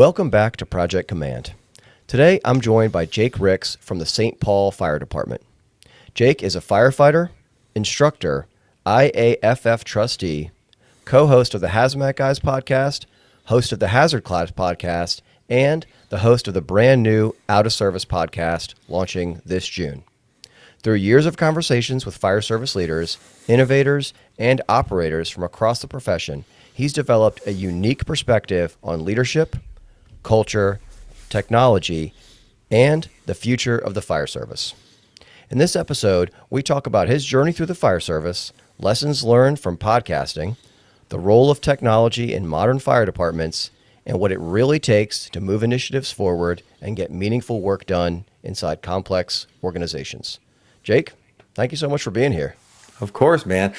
Welcome back to Project Command. Today, I'm joined by Jake Ryks from the St. Paul Fire Department. Jake is a firefighter, instructor, IAFF trustee, co-host of the HazMat Guys podcast, host of the Hazard Class podcast, and the host of the brand new Out of Service podcast launching this June. Through years of conversations with fire service leaders, innovators, and operators from across the profession, he's developed a unique perspective on leadership, culture, technology, and the future of the fire service. In this episode, we talk about his journey through the fire service, lessons learned from podcasting, the role of technology in modern fire departments, and what it really takes to move initiatives forward and get meaningful work done inside complex organizations. Jake, thank you so much for being here. Of course, man.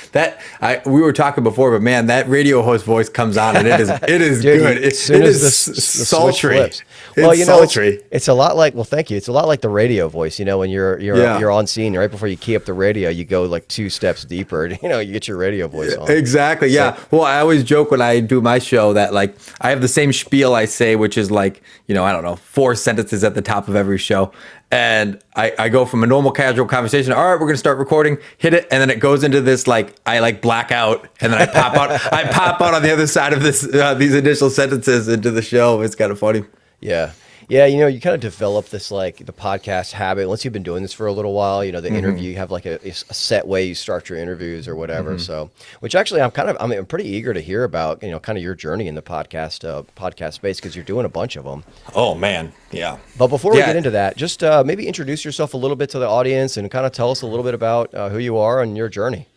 We were talking before, but man, that radio host voice comes on and it is Dude, good. As soon as the sultry. It's well, you know, sultry. It's a lot like, well, thank you. It's a lot like the radio voice. You know, when you're on scene, right before you key up the radio, you go like 2 steps deeper. You know, you get your radio voice on. Exactly. Yeah. So, well, I always joke when I do my show that like I have the same spiel I say, which is like, you know, I don't know, 4 sentences at the top of every show. And I go from a normal casual conversation, all right, we're going to start recording, hit it. And then it goes into this, like, I like black out and then I pop out. I pop out on the other side of this, these initial sentences into the show. It's kind of funny. Yeah. Yeah, you know, you kind of develop this, like, the podcast habit. Once you've been doing this for a little while, you know, the interview, you have, like, a set way you start your interviews or whatever. So, which actually I'm pretty eager to hear about, you know, kind of your journey in the podcast space because you're doing a bunch of them. Oh, man. Yeah. But before we get into that, just maybe introduce yourself a little bit to the audience and kind of tell us a little bit about who you are and your journey.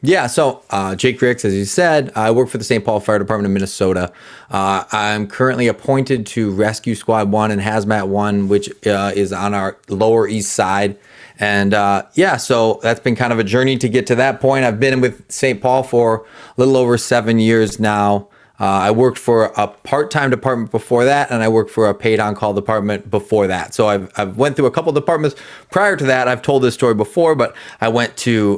Yeah, so Jake Ryks, as you said, I work for the St. Paul Fire Department of Minnesota. I'm currently appointed to Rescue Squad 1 and HazMat 1, which is on our Lower East Side. And so that's been kind of a journey to get to that point. I've been with St. Paul for a little over 7 years now. I worked for a part-time department before that, and I worked for a paid-on-call department before that. So I've went through a couple departments. Prior to that, I've told this story before, but I went to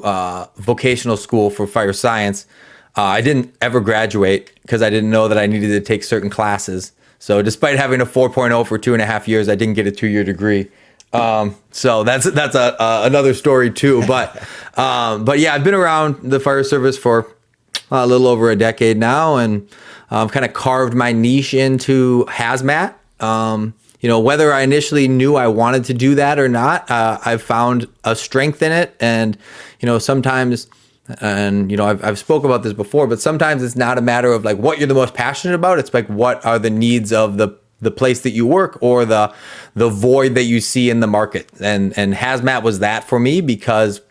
vocational school for fire science. I didn't ever graduate because I didn't know that I needed to take certain classes. So despite having a 4.0 for 2.5 years, I didn't get a 2-year degree. So that's another story too. But yeah, I've been around the fire service for a little over a decade now, and kind of carved my niche into HazMat. You know, whether I initially knew I wanted to do that or not, I've found a strength in it. And, you know, sometimes, and, you know, I've spoke about this before, but sometimes it's not a matter of like what you're the most passionate about. It's like, what are the needs of the place that you work or the void that you see in the market. And HazMat was that for me because,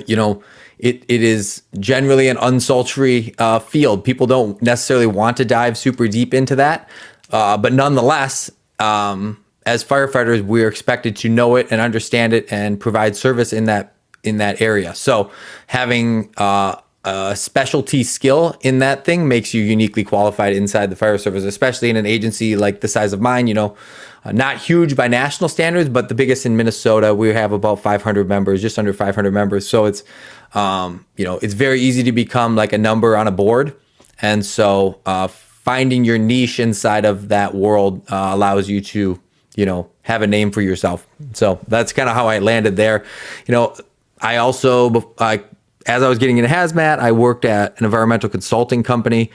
you know, it is generally an unsultry field. People don't necessarily want to dive super deep into that. But nonetheless, as firefighters, we're expected to know it and understand it and provide service in that area. So having a specialty skill in that thing makes you uniquely qualified inside the fire service, especially in an agency like the size of mine, you know, not huge by national standards, but the biggest in Minnesota. We have about 500 members, just under 500 members. So it's, you know, it's very easy to become like a number on a board. And so finding your niche inside of that world allows you to, you know, have a name for yourself. So that's kind of how I landed there. You know, I also, as I was getting into HazMat, I worked at an environmental consulting company.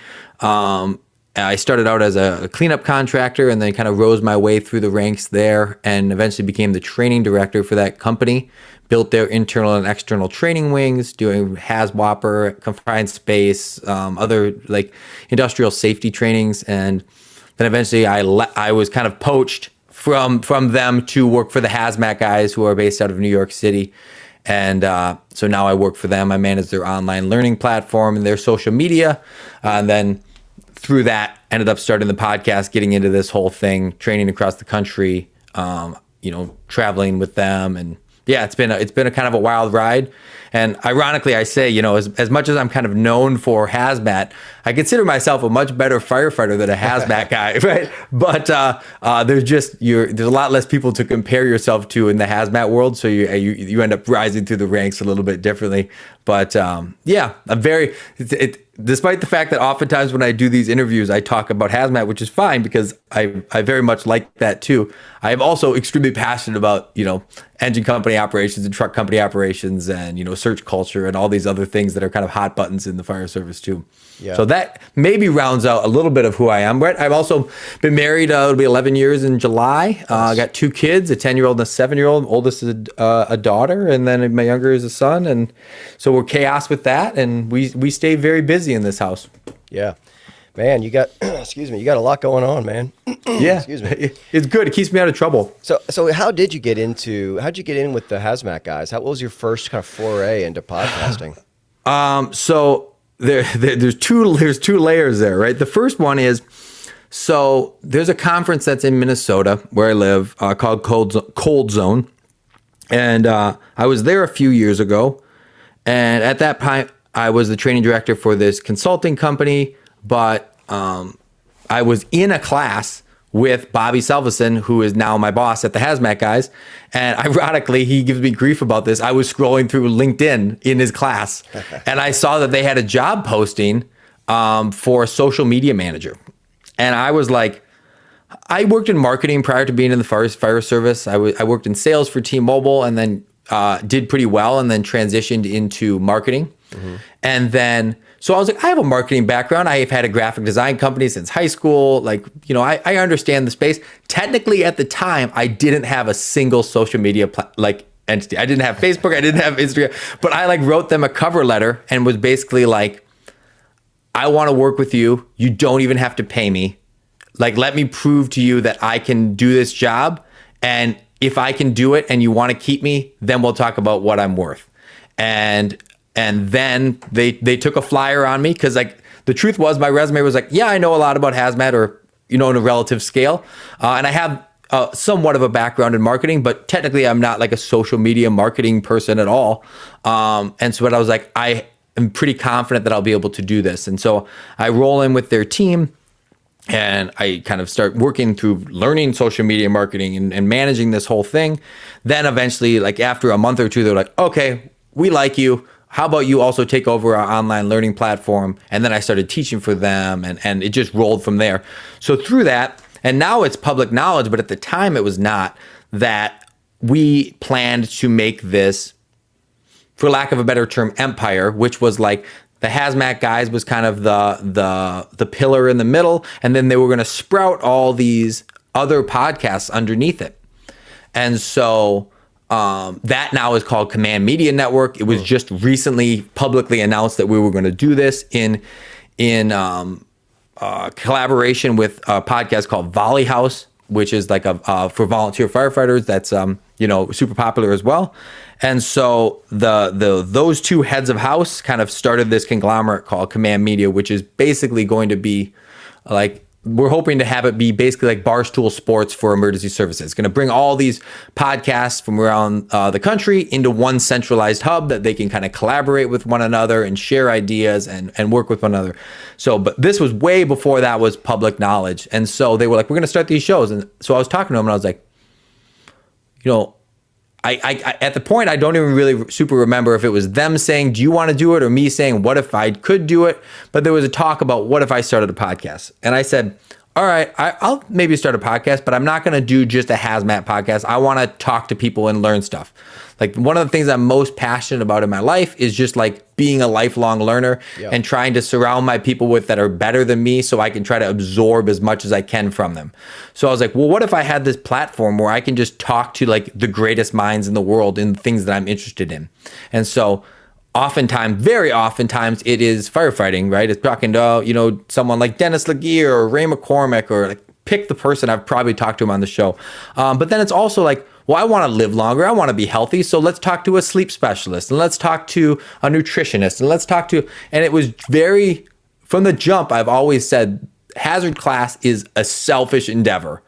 I started out as a cleanup contractor and then kind of rose my way through the ranks there and eventually became the training director for that company. Built their internal and external training wings, doing HazWOPER, confined space, other like industrial safety trainings. And then eventually I was kind of poached from them to work for the HazMat Guys, who are based out of New York City. And so now I work for them. I manage their online learning platform and their social media. And then through that, ended up starting the podcast, getting into this whole thing, training across the country, you know, traveling with them. And yeah, it's been a kind of a wild ride. And ironically, I say, you know, as much as I'm kind of known for HazMat, I consider myself a much better firefighter than a HazMat guy, right? But there's a lot less people to compare yourself to in the HazMat world, so you end up rising through the ranks a little bit differently. But yeah, despite the fact that oftentimes when I do these interviews, I talk about HazMat, which is fine because I very much like that too. I am also extremely passionate about, engine company operations and truck company operations and, search culture and all these other things that are kind of hot buttons in the fire service too. Yeah. So that maybe rounds out a little bit of who I am. Right? I've also been married. It'll be 11 years in July. I got 2 kids, a 10-year-old and a 7-year-old. Oldest is a daughter, and then my younger is a son. And so we're chaos with that, and we stay very busy in this house. Yeah. Man, you got excuse me, you got a lot going on, man. Yeah. Excuse me. It's good. It keeps me out of trouble. So how'd you get in with the HazMat guys? What was your first kind of foray into podcasting? So there's two layers there, right? The first one is, so there's a conference that's in Minnesota where I live called Cold Zone. And I was there a few years ago. And at that time, I was the training director for this consulting company, but I was in a class with Bobby Salveson, who is now my boss at the HazMat guys. And ironically, he gives me grief about this. I was scrolling through LinkedIn in his class, and I saw that they had a job posting for a social media manager. And I was like, I worked in marketing prior to being in the fire service. I worked in sales for T-Mobile, and then did pretty well, and then transitioned into marketing. Mm-hmm. And then, so I was like, I have a marketing background. I have had a graphic design company since high school. Like, I understand the space. Technically, at the time, I didn't have a single social media entity. I didn't have Facebook. I didn't have Instagram. But I wrote them a cover letter and was basically like, I want to work with you. You don't even have to pay me. Let me prove to you that I can do this job. And if I can do it and you want to keep me, then we'll talk about what I'm worth. And then they took a flyer on me because the truth was my resume was yeah, I know a lot about HazMat, or, in a relative scale. And I have somewhat of a background in marketing, but technically I'm not a social media marketing person at all. And so I was like, I am pretty confident that I'll be able to do this. And so I roll in with their team. And I kind of start working through learning social media marketing and managing this whole thing. Then eventually, after a month or two, they're like, okay, we like you. How about you also take over our online learning platform? And then I started teaching for them, and it just rolled from there. So through that, and now it's public knowledge, but at the time it was not, that we planned to make this, for lack of a better term, empire, which was the HazMat guys was kind of the pillar in the middle, and then they were going to sprout all these other podcasts underneath it. And so that now is called Command Media Network. It was just recently publicly announced that we were going to do this in collaboration with a podcast called Volley House, which is for volunteer firefighters. That's super popular as well. And so those two heads of house kind of started this conglomerate called Command Media, which is basically going to be we're hoping to have it be basically like Barstool Sports for emergency services. It's going to bring all these podcasts from around the country into one centralized hub that they can kind of collaborate with one another and share ideas and work with one another. So, but this was way before that was public knowledge. And so they were like, we're going to start these shows. And so I was talking to them and I was like, I at the point, I don't even really super remember if it was them saying, do you want to do it? Or me saying, what if I could do it? But there was a talk about what if I started a podcast? And I said, all right, I'll maybe start a podcast, but I'm not going to do just a HazMat podcast. I want to talk to people and learn stuff. One of the things I'm most passionate about in my life is just being a lifelong learner and trying to surround my people with that are better than me so I can try to absorb as much as I can from them. So I was like, well, what if I had this platform where I can just talk to the greatest minds in the world in things that I'm interested in? And so very oftentimes it is firefighting, right? It's talking to, someone like Dennis Laguerre or Ray McCormick, or pick the person. I've probably talked to him on the show. But then it's also well, I want to live longer. I want to be healthy. So let's talk to a sleep specialist, and let's talk to a nutritionist, and let's talk to, and it was from the jump, I've always said hazard class is a selfish endeavor.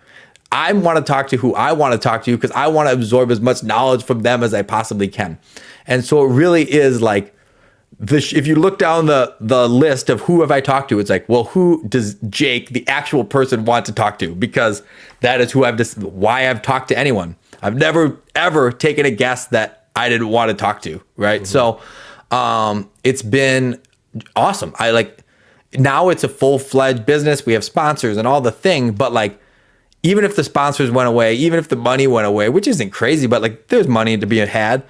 I want to talk to who I want to talk to because I want to absorb as much knowledge from them as I possibly can. And so it really is if you look down the list of who have I talked to, it's well, who does Jake, the actual person, want to talk to? Because that is why I've talked to anyone. I've never, ever taken a guest that I didn't want to talk to, right? Mm-hmm. So it's been awesome. I like now it's a full-fledged business. We have sponsors and all the thing, but like even if the sponsors went away, even if the money went away, which isn't crazy, but like there's money to be had,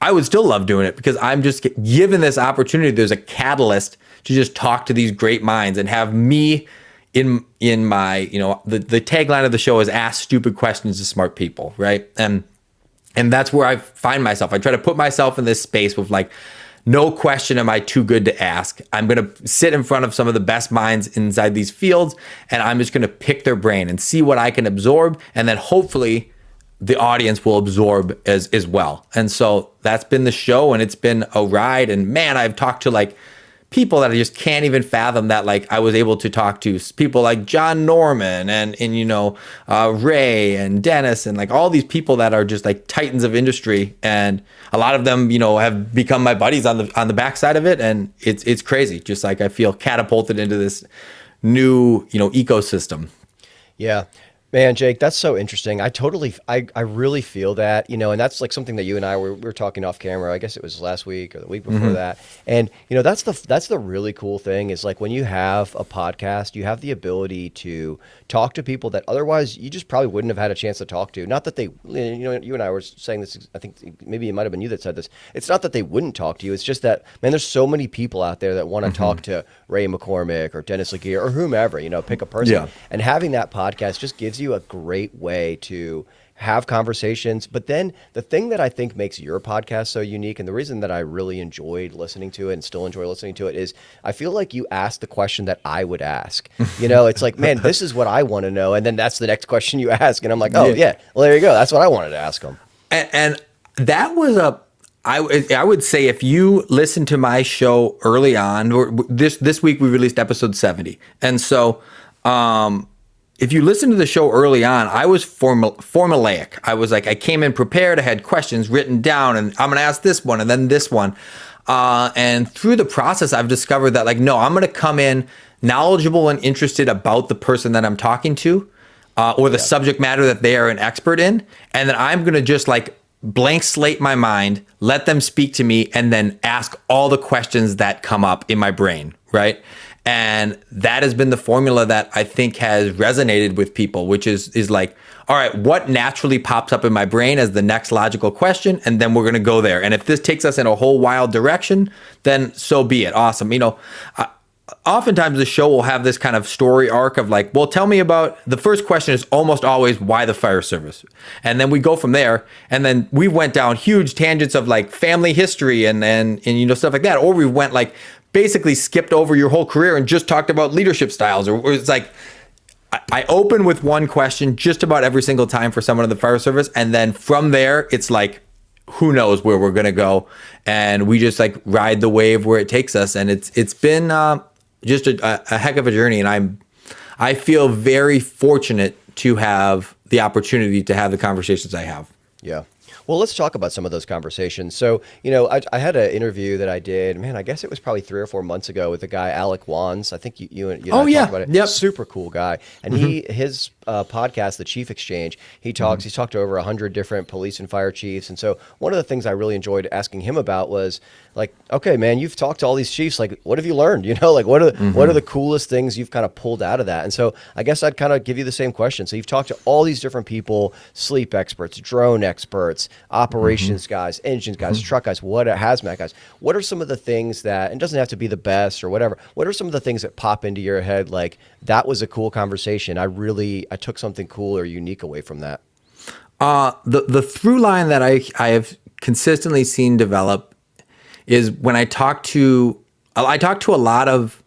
I would still love doing it because I'm just given this opportunity. There's a catalyst to just talk to these great minds and have me in my, you know, the tagline of the show is ask stupid questions to smart people, right? And that's where I find myself. I try to put myself in this space with like, no question am I too good to ask. I'm going to sit in front of some of the best minds inside these fields, and I'm just going to pick their brain and see what I can absorb, and then hopefully the audience will absorb as well. And so that's been the show, and it's been a ride. And man, I've talked to like people that I just can't even fathom that like I was able to talk to people like John Norman and you know Ray and Dennis and like all these people that are just like titans of industry, and a lot of them, you know, have become my buddies on the backside of it, and it's crazy. Just like I feel catapulted into this new, you know, ecosystem. Yeah. Man, Jake, that's so interesting. I really feel that, you know, and that's like something that you and I we were talking off camera. I guess it was last week or the week before that. And, you know, that's the really cool thing is like when you have a podcast, you have the ability to talk to people that otherwise you just probably wouldn't have had a chance to talk to. Not that they, you know, you and I were saying this, I think maybe it might have been you that said this. It's not that they wouldn't talk to you. It's just that, man, there's so many people out there that want to talk to Ray McCormick or Dennis Laguerre or whomever, you know, pick a person. Yeah. And having that podcast just gives you a great way to have conversations. But then the thing that I think makes your podcast so unique, and the reason that I really enjoyed listening to it and still enjoy listening to it, is I feel like you ask the question that I would ask. You know, it's like, man, this is what I want to know. And then that's the next question you ask. And I'm like, oh, yeah, well, there you go. That's what I wanted to ask them. And that was I would say if you listen to my show early on, or this week we released episode 70. And so, if you listen to the show early on, I was formulaic. I was like, I came in prepared. I had questions written down, and I'm going to ask this one and then this one. And through the process, I've discovered that, like, no, I'm going to come in knowledgeable and interested about the person that I'm talking to, or the subject matter that they are an expert in. And then I'm going to just like blank slate my mind, let them speak to me, and then ask all the questions that come up in my brain, right? And that has been the formula that I think has resonated with people, which is like, all right, what naturally pops up in my brain as the next logical question? And then we're going to go there. And if this takes us in a whole wild direction, then so be it. Awesome. You know, oftentimes the show will have this kind of story arc of like, well, tell me about, the first question is almost always why the fire service? And then we go from there. And then we went down huge tangents of like family history and you know, stuff like that. Or we went like, basically skipped over your whole career and just talked about leadership styles. Or it's like, I open with one question just about every single time for someone in the fire service. And then from there, it's like, who knows where we're going to go. And we just like ride the wave where it takes us. And it's been just a heck of a journey. And I feel very fortunate to have the opportunity to have the conversations I have. Yeah. Well, let's talk about some of those conversations. So, you know, I had an interview that I did, man, I guess it was probably 3 or 4 months ago with a guy, Alec Wands. I think you and I talked about it. Yep. Super cool guy. And his podcast, The Chief Exchange, he's talked to over 100 different police and fire chiefs. And so one of the things I really enjoyed asking him about was like, okay, man, you've talked to all these chiefs. Like, what have you learned? You know, like what are the coolest things you've kind of pulled out of that? And so I guess I'd kind of give you the same question. So you've talked to all these different people, sleep experts, drone experts, operations guys, engines guys, truck guys, HazMat guys. What are some of the things that, and it doesn't have to be the best or whatever, what are some of the things that pop into your head like, that was a cool conversation. I took something cool or unique away from that? The through line that I have consistently seen develop is when I talk to a lot of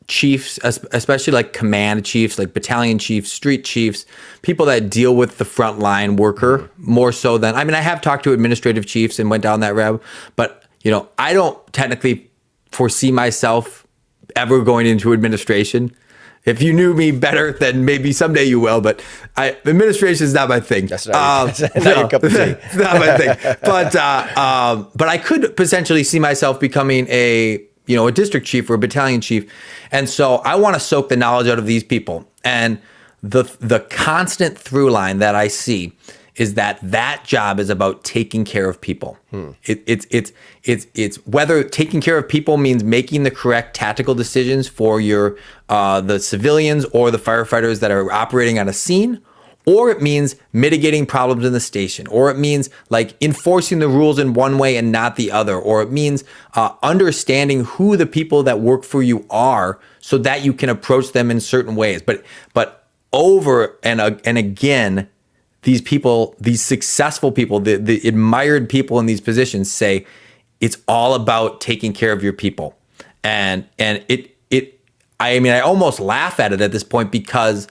chiefs, especially like command chiefs, like battalion chiefs, street chiefs, people that deal with the frontline worker more so than, I mean, I have talked to administrative chiefs and went down that route, but you know, I don't technically foresee myself ever going into administration. If you knew me better, then maybe someday you will. But administration is not my thing. That's not your cup of tea. It's not my thing. But I could potentially see myself becoming a district chief or a battalion chief, and so I want to soak the knowledge out of these people. And the constant through line that I see is that job is about taking care of people. It's whether taking care of people means making the correct tactical decisions for your the civilians or the firefighters that are operating on a scene, or it means mitigating problems in the station, or it means like enforcing the rules in one way and not the other, or it means understanding who the people that work for you are so that you can approach them in certain ways. But over and again, these people, these successful people, the admired people in these positions say it's all about taking care of your people. And I almost laugh at it at this point because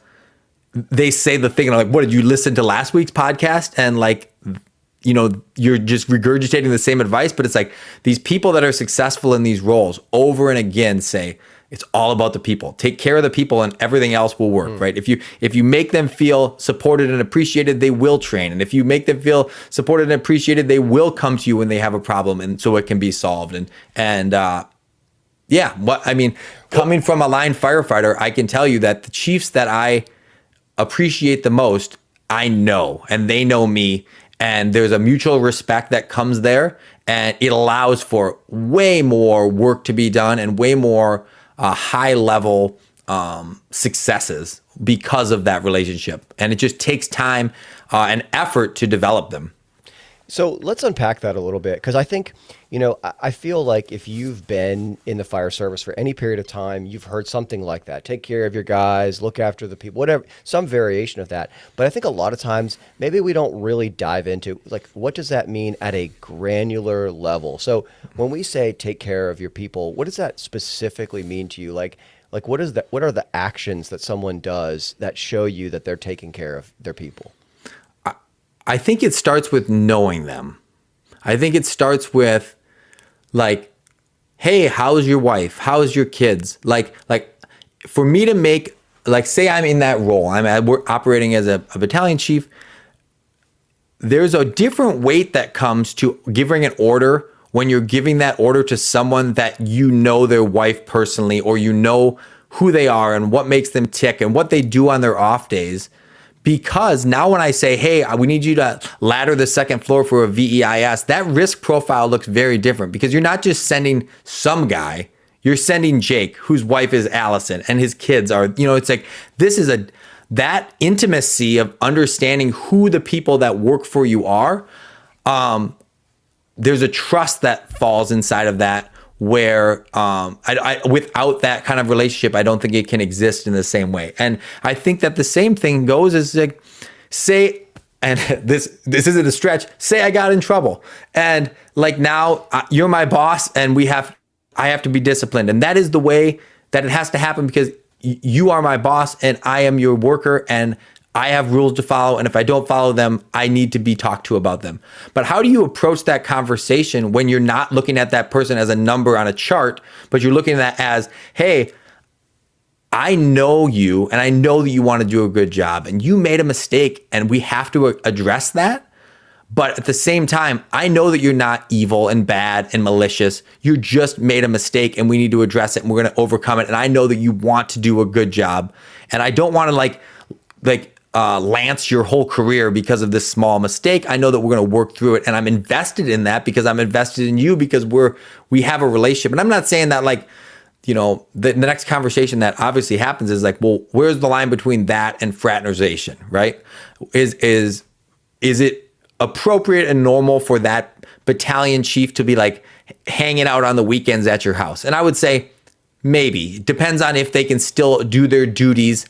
they say the thing and I'm like, what, did you listen to last week's podcast? And like, you're just regurgitating the same advice, but it's like these people that are successful in these roles over and again say, it's all about the people. Take care of the people and everything else will work, right? If you make them feel supported and appreciated, they will train. And if you make them feel supported and appreciated, they will come to you when they have a problem, and so it can be solved. Coming from a line firefighter, I can tell you that the chiefs that I appreciate the most, I know, and they know me, and there's a mutual respect that comes there, and it allows for way more work to be done and way more high level successes because of that relationship. And it just takes time and effort to develop them. So let's unpack that a little bit, because I think, I feel like if you've been in the fire service for any period of time, you've heard something like that. Take care of your guys, look after the people, whatever, some variation of that. But I think a lot of times maybe we don't really dive into like, what does that mean at a granular level? So when we say take care of your people, what does that specifically mean to you? Like what are the actions that someone does that show you that they're taking care of their people? I think it starts with knowing them. I think it starts with like, hey, how's your wife? How's your kids? Like for me to make, like, say I'm in that role, we're operating as a battalion chief. There's a different weight that comes to giving an order when you're giving that order to someone that you know their wife personally, or you know who they are and what makes them tick and what they do on their off days. Because now when I say, hey, we need you to ladder the second floor for a VEIS, that risk profile looks very different, because you're not just sending some guy, you're sending Jake, whose wife is Allison, and his kids are, it's like, that intimacy of understanding who the people that work for you are. There's a trust that falls inside of that, where without that kind of relationship, I don't think it can exist in the same way. And I think that the same thing goes as like, say, and this isn't a stretch, say I got in trouble, and like now you're my boss and I have to be disciplined. And that is the way that it has to happen, because you are my boss and I am your worker, and I have rules to follow, and if I don't follow them, I need to be talked to about them. But how do you approach that conversation when you're not looking at that person as a number on a chart, but you're looking at that as, hey, I know you, and I know that you want to do a good job, and you made a mistake, and we have to address that. But at the same time, I know that you're not evil and bad and malicious. You just made a mistake, and we need to address it, and we're going to overcome it. And I know that you want to do a good job, and I don't want to lance your whole career because of this small mistake. I know that we're going to work through it, and I'm invested in that because I'm invested in you, because we have a relationship. And I'm not saying that the next conversation that obviously happens is like, well, where's the line between that and fraternization, right? Is it appropriate and normal for that battalion chief to be like hanging out on the weekends at your house? And I would say maybe. It depends on if they can still do their duties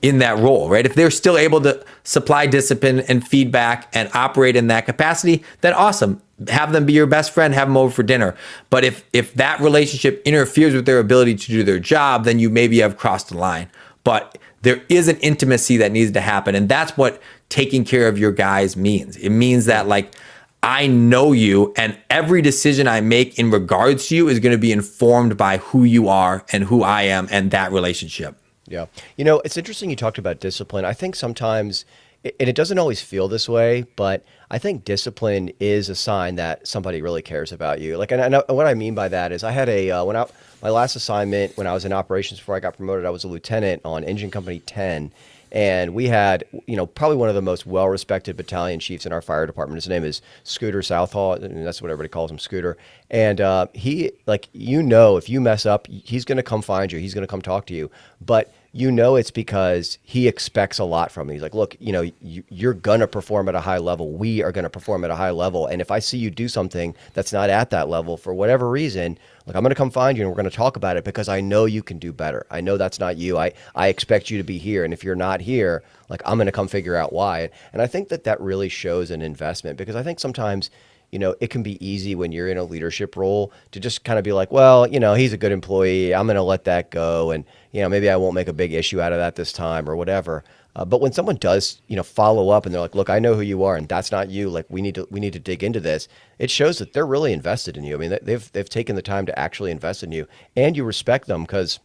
in that role, right? If they're still able to supply discipline and feedback and operate in that capacity, then awesome. Have them be your best friend, have them over for dinner. But if that relationship interferes with their ability to do their job, then you maybe have crossed the line. But there is an intimacy that needs to happen. And that's what taking care of your guys means. It means that I know you, and every decision I make in regards to you is going to be informed by who you are and who I am and that relationship. Yeah. It's interesting you talked about discipline. I think sometimes, and it doesn't always feel this way, but I think discipline is a sign that somebody really cares about you. And I know what I mean by that is I had my last assignment when I was in operations before I got promoted, I was a lieutenant on Engine Company 10. And we had, probably one of the most well-respected battalion chiefs in our fire department. His name is Scooter Southall, and that's what everybody calls him, Scooter. And he, like, if you mess up, he's going to come find you. He's going to come talk to you. But it's because he expects a lot from you. He's like, look, you're going to perform at a high level. We are going to perform at a high level. And if I see you do something that's not at that level for whatever reason, like, I'm going to come find you and we're going to talk about it because I know you can do better. I know that's not you. I expect you to be here. And if you're not here, like, I'm going to come figure out why. And I think that really shows an investment, because I think sometimes, it can be easy when you're in a leadership role to just kind of be like, well, he's a good employee. I'm going to let that go. And, maybe I won't make a big issue out of that this time or whatever. But when someone does, follow up and they're like, look, I know who you are and that's not you. Like, we need to dig into this. It shows that they're really invested in you. I mean, they've taken the time to actually invest in you, and you respect them because,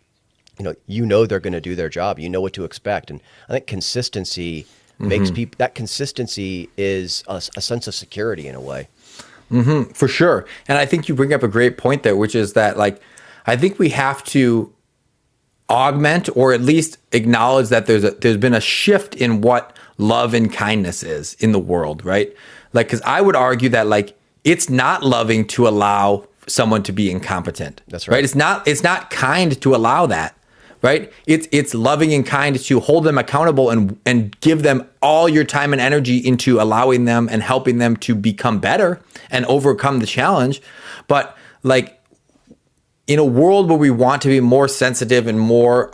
they're going to do their job. You know what to expect. And I think consistency makes people, that consistency is a sense of security in a way. For sure. And I think you bring up a great point there, which is that, like, I think we have to augment or at least acknowledge that there's been a shift in what love and kindness is in the world, right? Like, because I would argue that, like, it's not loving to allow someone to be incompetent. That's right. It's not kind to allow that, right? It's loving and kind to hold them accountable and give them all your time and energy into allowing them and helping them to become better and overcome the challenge. But, like, in a world where we want to be more sensitive and more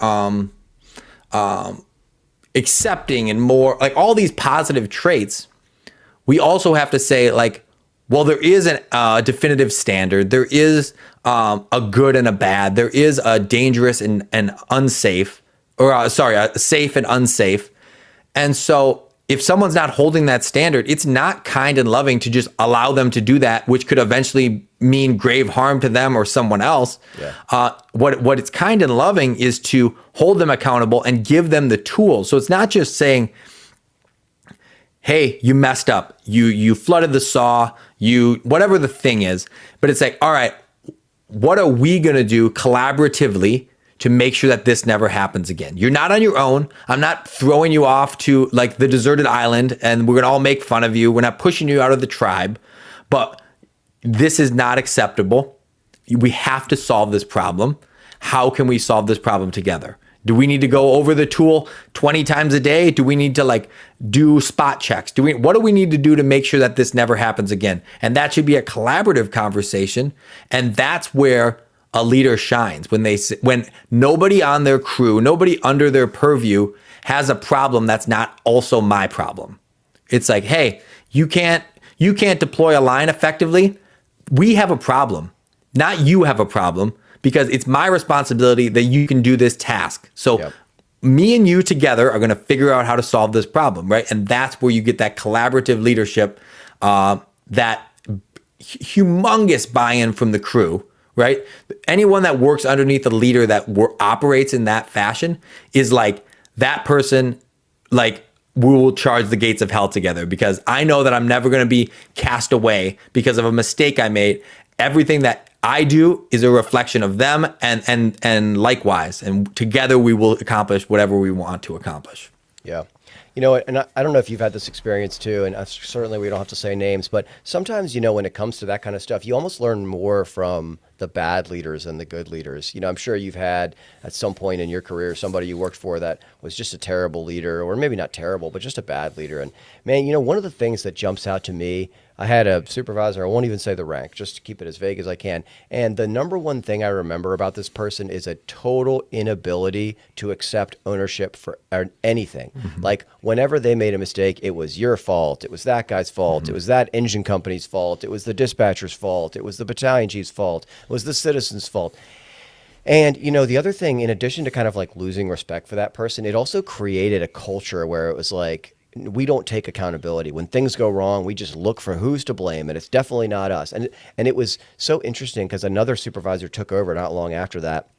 accepting and more, like, all these positive traits, we also have to say, like, well, there is a definitive standard. There is a good and a bad. There is a dangerous and unsafe, or a safe and unsafe. And so if someone's not holding that standard, it's not kind and loving to just allow them to do that, which could eventually mean grave harm to them or someone else. Yeah. What it's kind and loving is to hold them accountable and give them the tools. So it's not just saying, hey, you messed up. You flooded the saw, whatever the thing is. But it's like, all right, what are we going to do collaboratively to make sure that this never happens again? You're not on your own. I'm not throwing you off to, like, the deserted island and we're going to all make fun of you. We're not pushing you out of the tribe, but this is not acceptable. We have to solve this problem. How can we solve this problem together? Do we need to go over the tool 20 times a day? Do we need to, like, do spot checks? What do we need to do to make sure that this never happens again? And that should be a collaborative conversation. And that's where a leader shines, when nobody on their crew, nobody under their purview has a problem that's not also my problem. It's like, hey, you can't deploy a line effectively. We have a problem, not you have a problem, because it's my responsibility that you can do this task. So yep. Me and you together are going to figure out how to solve this problem, right? And that's where you get that collaborative leadership, that humongous buy-in from the crew, right? Anyone that works underneath a leader that operates in that fashion is like, that person, like, we will charge the gates of hell together, because I know that I'm never going to be cast away because of a mistake I made. Everything that I do is a reflection of them, and likewise. And together we will accomplish whatever we want to accomplish. Yeah. And I don't know if you've had this experience too, and certainly we don't have to say names, but sometimes, when it comes to that kind of stuff, you almost learn more from the bad leaders than the good leaders. I'm sure you've had at some point in your career somebody you worked for that was just a terrible leader, or maybe not terrible, but just a bad leader. And man, one of the things that jumps out to me, I had a supervisor, I won't even say the rank, just to keep it as vague as I can. And the number one thing I remember about this person is a total inability to accept ownership for anything. Mm-hmm. Like, whenever they made a mistake, it was your fault. It was that guy's fault. Mm-hmm. It was that engine company's fault. It was the dispatcher's fault. It was the battalion chief's fault. It was the citizen's fault. And, the other thing, in addition to kind of like losing respect for that person, it also created a culture where it was like, we don't take accountability. When things go wrong, we just look for who's to blame, and it's definitely not us. And it was so interesting because another supervisor took over not long after that,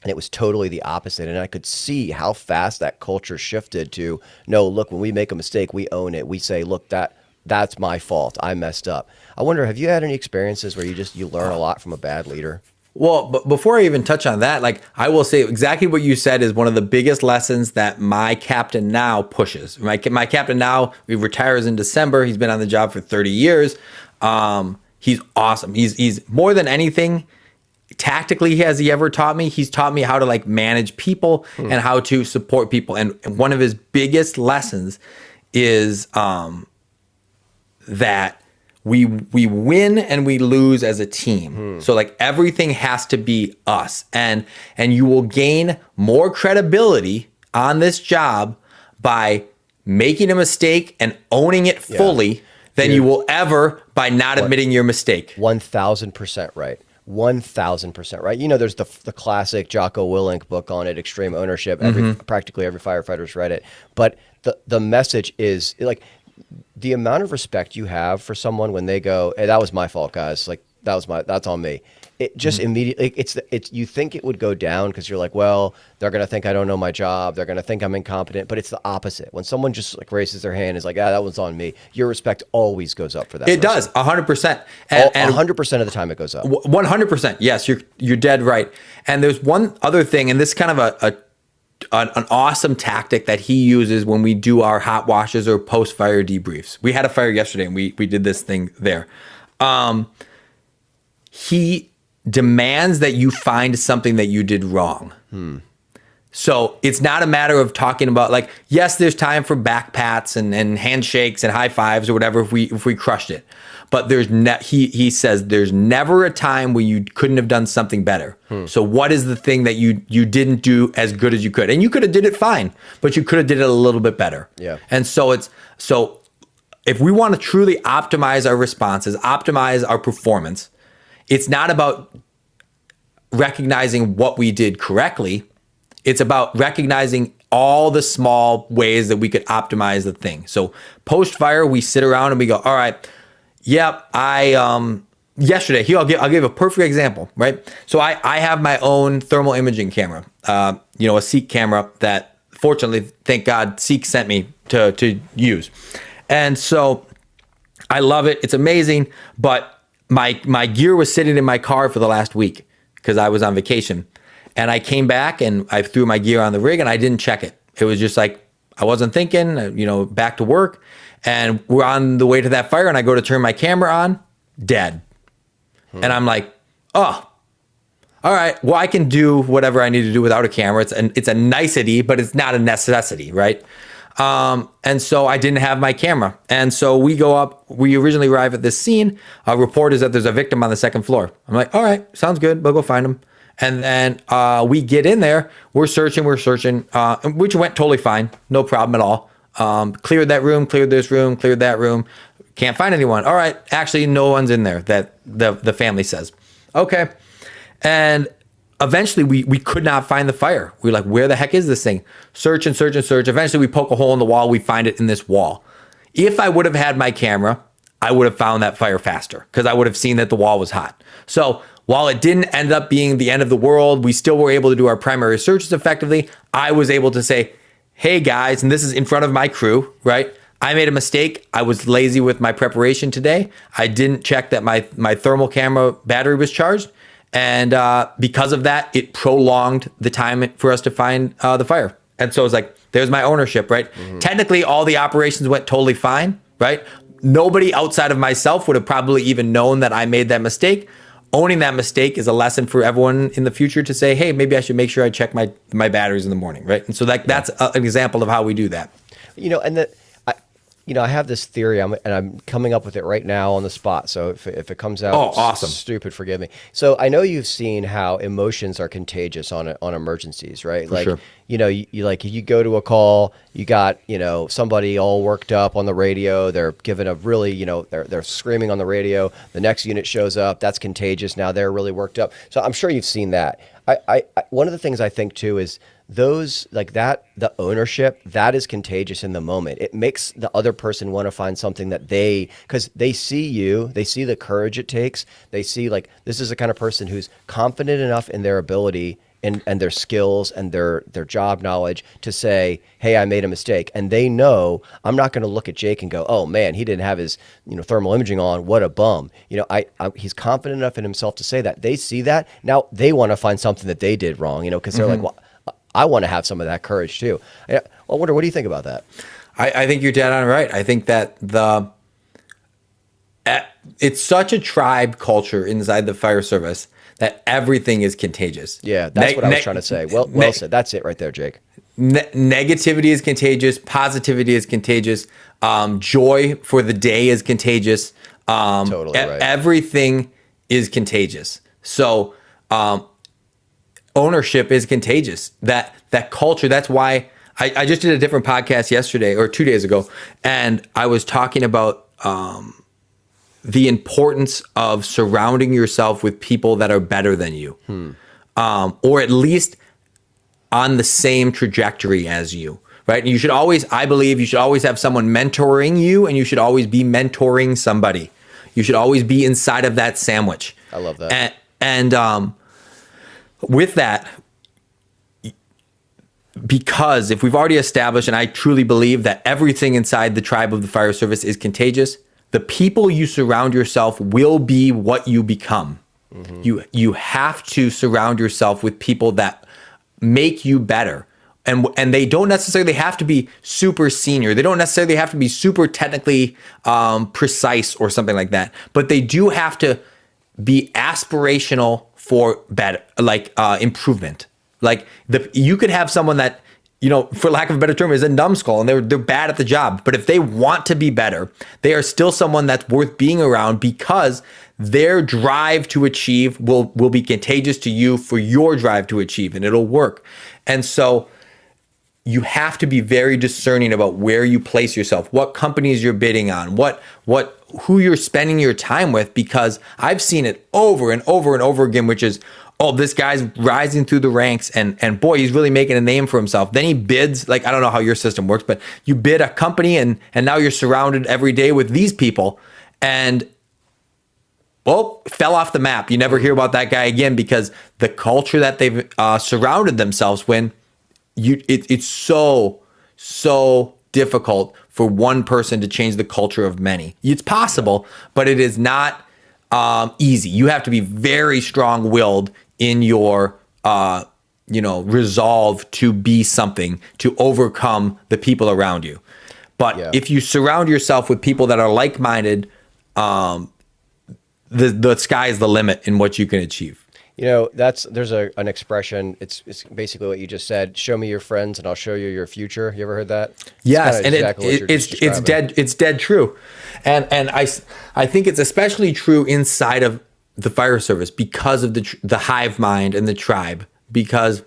and it was totally the opposite. And I could see how fast that culture shifted to, no, look, when we make a mistake, we own it. We say, look, that's my fault. I messed up. I wonder, have you had any experiences where you learn a lot from a bad leader? Well, but before I even touch on that, like I will say exactly what you said is one of the biggest lessons that my captain now pushes. My captain now, he retires in December. He's been on the job for 30 years. He's awesome. He's more than anything tactically has he ever taught me. He's taught me how to like manage people and how to support people. And one of his biggest lessons is that we win and we lose as a team. So like everything has to be us, and you will gain more credibility on this job by making a mistake and owning it fully than you will ever by not admitting your mistake. 1,000% right. 1,000% right. You know, there's the classic Jocko Willink book on it, Extreme Ownership. Practically every firefighter's read it. But the message is like the amount of respect you have for someone when they go, "Hey, that was my fault, guys. Like that's on me." It just immediately it's you think it would go down because you're like, well, they're gonna think I don't know my job. They're gonna think I'm incompetent. But it's the opposite. When someone just like raises their hand and is like, "Ah, that one's on me," your respect always goes up for that. It does 100%, and 100% of the time it goes up. 100%. Yes, you're dead right. And there's one other thing, and this is kind of an awesome tactic that he uses when we do our hot washes or post fire debriefs. We had a fire yesterday, and we did this thing there. He demands that you find something that you did wrong. So it's not a matter of talking about like, yes, there's time for back pats and handshakes and high fives or whatever if we crushed it. But he says there's never a time where you couldn't have done something better. So what is the thing that you didn't do as good as you could? And you could have did it fine, but you could have did it a little bit better. Yeah. And so if we want to truly optimize our responses, optimize our performance, it's not about recognizing what we did correctly. It's about recognizing all the small ways that we could optimize the thing. So post fire, we sit around and we go, all right, yep, yesterday, I'll give a perfect example, right? So I have my own thermal imaging camera, a Seek camera that fortunately, thank God, Seek sent me to use. And so I love it. It's amazing. But my gear was sitting in my car for the last week because I was on vacation. And I came back and I threw my gear on the rig and I didn't check it. It was just like, I wasn't thinking, back to work. And we're on the way to that fire and I go to turn my camera on, dead. And I'm like, oh, all right, well, I can do whatever I need to do without a camera. It's a nicety, but it's not a necessity, right? And so I didn't have my camera. And so we go up, we originally arrive at this scene. A report is that there's a victim on the second floor. I'm like, all right, sounds good. We'll go find him. And then we get in there, we're searching, which went totally fine. No problem at all. Cleared that room, cleared this room, cleared that room. Can't find anyone. All right, actually, no one's in there, that the family says. Okay. And eventually we could not find the fire. We were like, where the heck is this thing? Search and search and search. Eventually we poke a hole in the wall. We find it in this wall. If I would have had my camera, I would have found that fire faster because I would have seen that the wall was hot. So while it didn't end up being the end of the world, we still were able to do our primary searches effectively. I was able to say, hey guys, and this is in front of my crew, right? I made a mistake. I was lazy with my preparation today. I didn't check that my thermal camera battery was charged. And because of that, it prolonged the time for us to find the fire. And so it's like, there's my ownership, right? Technically, all the operations went totally fine, right? Nobody outside of myself would have probably even known that I made that mistake. Owning that mistake is a lesson for everyone in the future to say, hey, maybe I should make sure I check my batteries in the morning, right? And so that's an example of how we do that. I have this theory, and I'm coming up with it right now on the spot. So if it comes out awesome. Stupid, forgive me. So I know you've seen how emotions are contagious on emergencies, right? For sure. You go to a call, you got, somebody all worked up on the radio. They're giving a really, they're screaming on the radio. The next unit shows up. That's contagious. Now they're really worked up. So I'm sure you've seen that. I one of the things I think too is those like that, the ownership, that is contagious in the moment. It makes the other person want to find something that because they see you, they see the courage it takes. They see like, this is the kind of person who's confident enough in their ability and their skills and their job knowledge to say, hey, I made a mistake. And they know I'm not going to look at Jake and go, oh man, he didn't have his thermal imaging on. What a bum. He's confident enough in himself to say that. They see that. Now they want to find something that they did wrong, because they're like, well, I want to have some of that courage too. I wonder, what do you think about that? I think you're dead on right. I think that it's such a tribe culture inside the fire service that everything is contagious. Yeah, that's what I was trying to say. Well said. That's it right there, Jake. Negativity is contagious. Positivity is contagious. Joy for the day is contagious. Totally right. Everything is contagious. So ownership is contagious. That culture. That's why I just did a different podcast yesterday or 2 days ago, and I was talking about the importance of surrounding yourself with people that are better than you, or at least on the same trajectory as you, right? And I believe you should always have someone mentoring you, and you should always be mentoring somebody. You should always be inside of that sandwich. I love that. And with that, because if we've already established, and I truly believe that everything inside the tribe of the fire service is contagious, the people you surround yourself will be what you become. Mm-hmm. You have to surround yourself with people that make you better. And they don't necessarily have to be super senior. They don't necessarily have to be super technically precise or something like that. But they do have to be aspirational for better, like improvement. Like you could have someone that, for lack of a better term, is a numbskull and they're bad at the job. But if they want to be better, they are still someone that's worth being around, because their drive to achieve will be contagious to you for your drive to achieve, and it'll work. And so you have to be very discerning about where you place yourself, what companies you're bidding on, who you're spending your time with, because I've seen it over and over and over again, which is, oh, this guy's rising through the ranks and boy, he's really making a name for himself. Then he bids, like, I don't know how your system works, but you bid a company and now you're surrounded every day with these people, and well, fell off the map. You never hear about that guy again, because the culture that they've surrounded themselves with, it's so difficult for one person to change the culture of many. It's possible, but it is not easy. You have to be very strong-willed in your resolve to be something, to overcome the people around you. But if you surround yourself with people that are like-minded, the sky is the limit in what you can achieve. There's an expression. It's basically what you just said. Show me your friends, and I'll show you your future. You ever heard that? Yes, and it's dead true, and I think it's especially true inside of the fire service because of the hive mind and the tribe. Because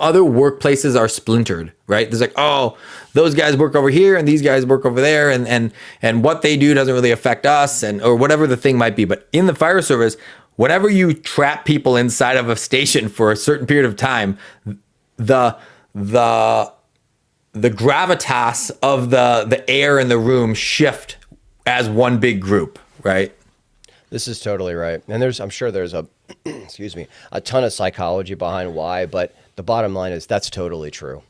other workplaces are splintered, right? There's like, oh, those guys work over here and these guys work over there, and what they do doesn't really affect us, or whatever the thing might be. But in the fire service, whenever you trap people inside of a station for a certain period of time, the gravitas of the air in the room shift as one big group, right? This is totally right. And I'm sure there's a ton of psychology behind why, but the bottom line is that's totally true.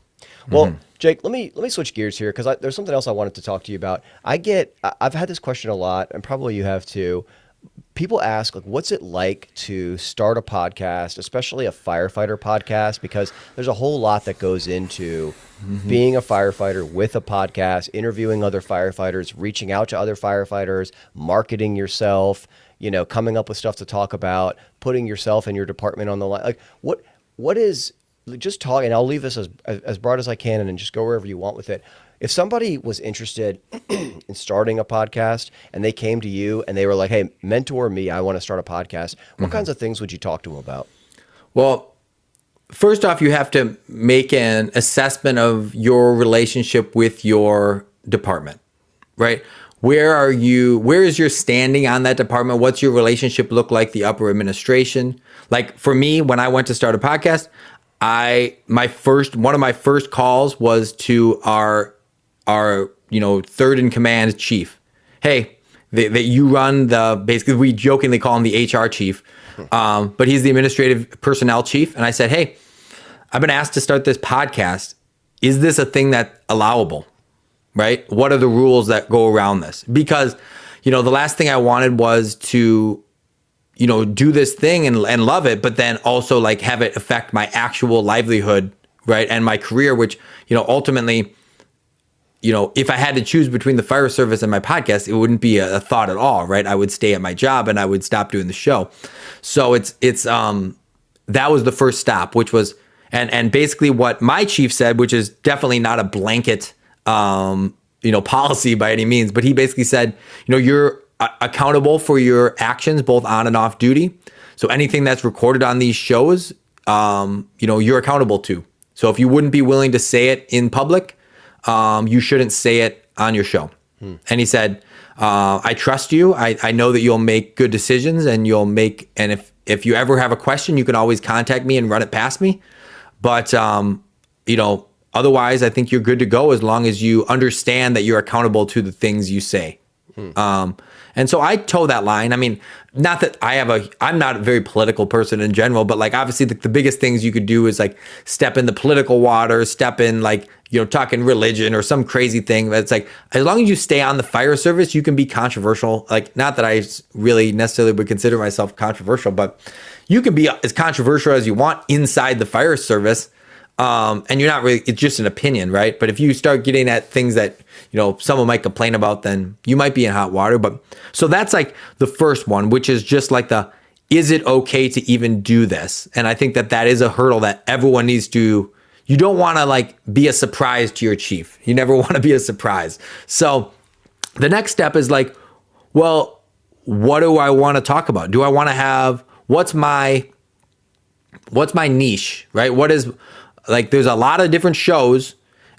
Well, Jake, let me switch gears here, because there's something else I wanted to talk to you about. I've had this question a lot, and probably you have too. People ask, like, what's it like to start a podcast, especially a firefighter podcast? Because there's a whole lot that goes into being a firefighter with a podcast, interviewing other firefighters, reaching out to other firefighters, marketing yourself, coming up with stuff to talk about, putting yourself and your department on the line. Like, what is, just talk, and I'll leave this as broad as I can, and then just go wherever you want with it. If somebody was interested in starting a podcast and they came to you and they were like, hey, mentor me, I want to start a podcast, what kinds of things would you talk to them about? Well, first off, you have to make an assessment of your relationship with your department, right? Where is your standing on that department? What's your relationship look like, the upper administration? Like for me, when I went to start a podcast, one of my first calls was to our third in command chief. Hey, that you run basically we jokingly call him the HR chief, but he's the administrative personnel chief. And I said, hey, I've been asked to start this podcast. Is this a thing that's allowable? Right? What are the rules that go around this? Because, the last thing I wanted was to, do this thing and love it, but then also like have it affect my actual livelihood, right? And my career, which, ultimately, if I had to choose between the fire service and my podcast, it wouldn't be a thought at all, right? I would stay at my job and I would stop doing the show. So it's that was the first stop, which was, and basically what my chief said, which is definitely not a blanket, policy by any means, but he basically said, you're accountable for your actions, both on and off duty. So anything that's recorded on these shows, you're accountable to. So if you wouldn't be willing to say it in public, you shouldn't say it on your show. And he said, I trust you. I know that you'll make good decisions and if you ever have a question, you can always contact me and run it past me. But, otherwise I think you're good to go as long as you understand that you're accountable to the things you say. And so I toe that line. I mean, not that I'm not a very political person in general, but like obviously the biggest things you could do is like step in the political water, step in like, talking religion or some crazy thing. That's like, as long as you stay on the fire service, you can be controversial. Like, not that I really necessarily would consider myself controversial, but you can be as controversial as you want inside the fire service. And you're not really, it's just an opinion, right? But if you start getting at things that, someone might complain about, then you might be in hot water. But so that's like the first one, which is just like is it okay to even do this? And I think that is a hurdle that everyone needs to, you don't want to like be a surprise to your chief. You never want to be a surprise. So the next step is like, well, what do I want to talk about? Do I want to have, what's my niche, right? What is, like, there's a lot of different shows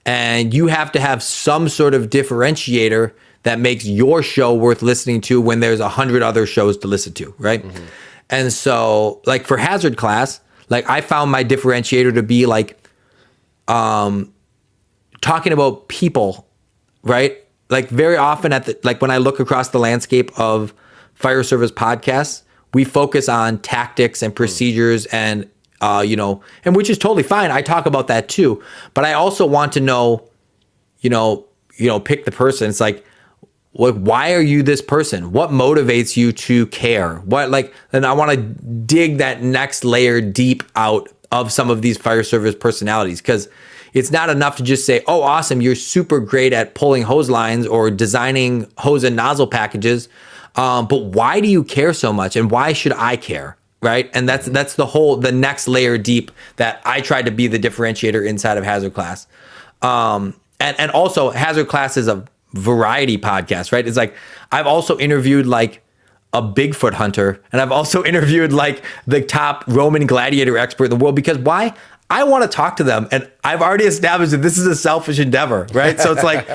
and you have to have some sort of differentiator that makes your show worth listening to when there's 100 other shows to listen to, right? Mm-hmm. And so, like for Hazard Class, like I found my differentiator to be like talking about people, right? Like very often like when I look across the landscape of fire service podcasts, we focus on tactics and procedures and and which is totally fine. I talk about that too, but I also want to know, pick the person. It's like, why are you this person? What motivates you to care? And I want to dig that next layer deep out of some of these fire service personalities, because it's not enough to just say, oh, awesome, you're super great at pulling hose lines or designing hose and nozzle packages. But why do you care so much? And why should I care? Right. And that's the next layer deep that I tried to be the differentiator inside of Hazard Class. And also Hazard Class is a variety podcast, right? It's like, I've also interviewed like a Bigfoot hunter, and I've also interviewed like the top Roman gladiator expert in the world, because why? I want to talk to them, and I've already established that this is a selfish endeavor, right? So it's like,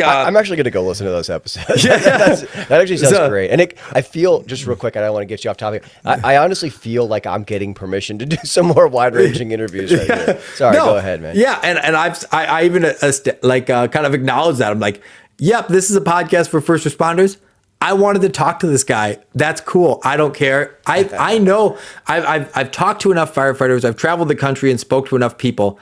I'm actually going to go listen to those episodes. Yeah. That actually sounds great. And I feel, just real quick, I don't want to get you off topic. I honestly feel like I'm getting permission to do some more wide-ranging interviews right here. Sorry, go ahead, man. Yeah, and I even kind of acknowledge that. I'm like, yep, this is a podcast for first responders. I wanted to talk to this guy. That's cool. I don't care. I know I've talked to enough firefighters. I've traveled the country and spoke to enough people.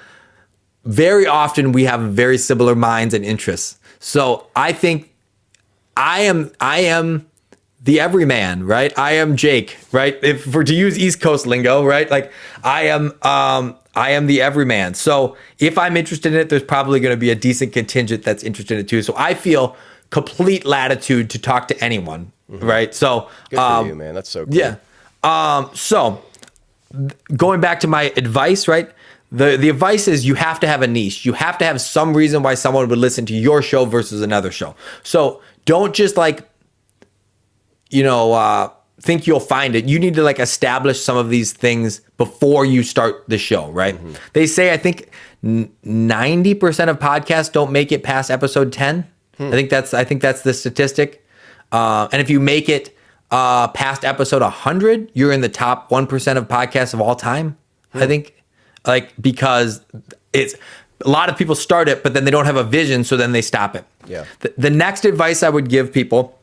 Very often we have very similar minds and interests. So I think I am the everyman, right? I am Jake, right? If to use East Coast lingo, right? Like I am the everyman. So if I'm interested in it, there's probably going to be a decent contingent that's interested in it too. So I feel complete latitude to talk to anyone, right? So good for you, man. That's so cool. Yeah. So going back to my advice, right? The advice is you have to have a niche. You have to have some reason why someone would listen to your show versus another show. So don't just think you'll find it. You need to like establish some of these things before you start the show, right? Mm-hmm. They say, I think 90% of podcasts don't make it past episode 10. I think that's the statistic. And if you make it past episode 100, you're in the top 1% of podcasts of all time. I think, because A lot of people start it, but then they don't have a vision, so then they stop it. Yeah. The next advice I would give people,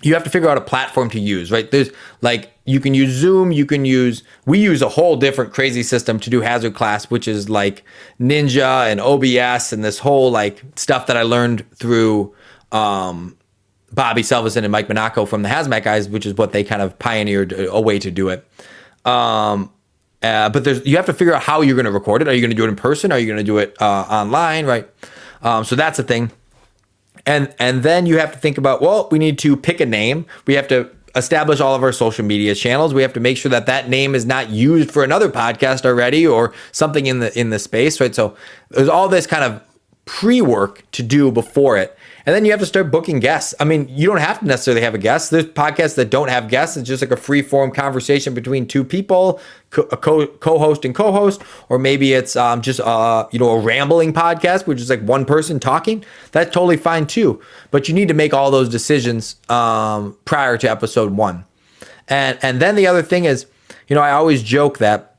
you have to figure out a platform to use, right? There's like, you can use Zoom, we use a whole different crazy system to do hazard class, which is like Ninja and OBS and this whole like stuff that I learned through Bobby Selvison and Mike Monaco from the HazMat guys, which is what they kind of pioneered a way to do it. But you have to figure out how you're going to record it. Are you going to do it in person? Are you going to do it online? Right. So that's a thing. And then you have to think about, well, we need to pick a name. We have to establish all of our social media channels. We have to make sure that that name is not used for another podcast already or something in the space. Right. So there's all this kind of pre-work to do before it. And then you have to start booking guests. I mean, you don't have to necessarily have a guest. There's podcasts that don't have guests. It's just like a free-form conversation between two people, a co-host and co-host, or maybe it's just a rambling podcast, which is like one person talking. That's totally fine too. But you need to make all those decisions prior to episode 1. And then the other thing is, I always joke that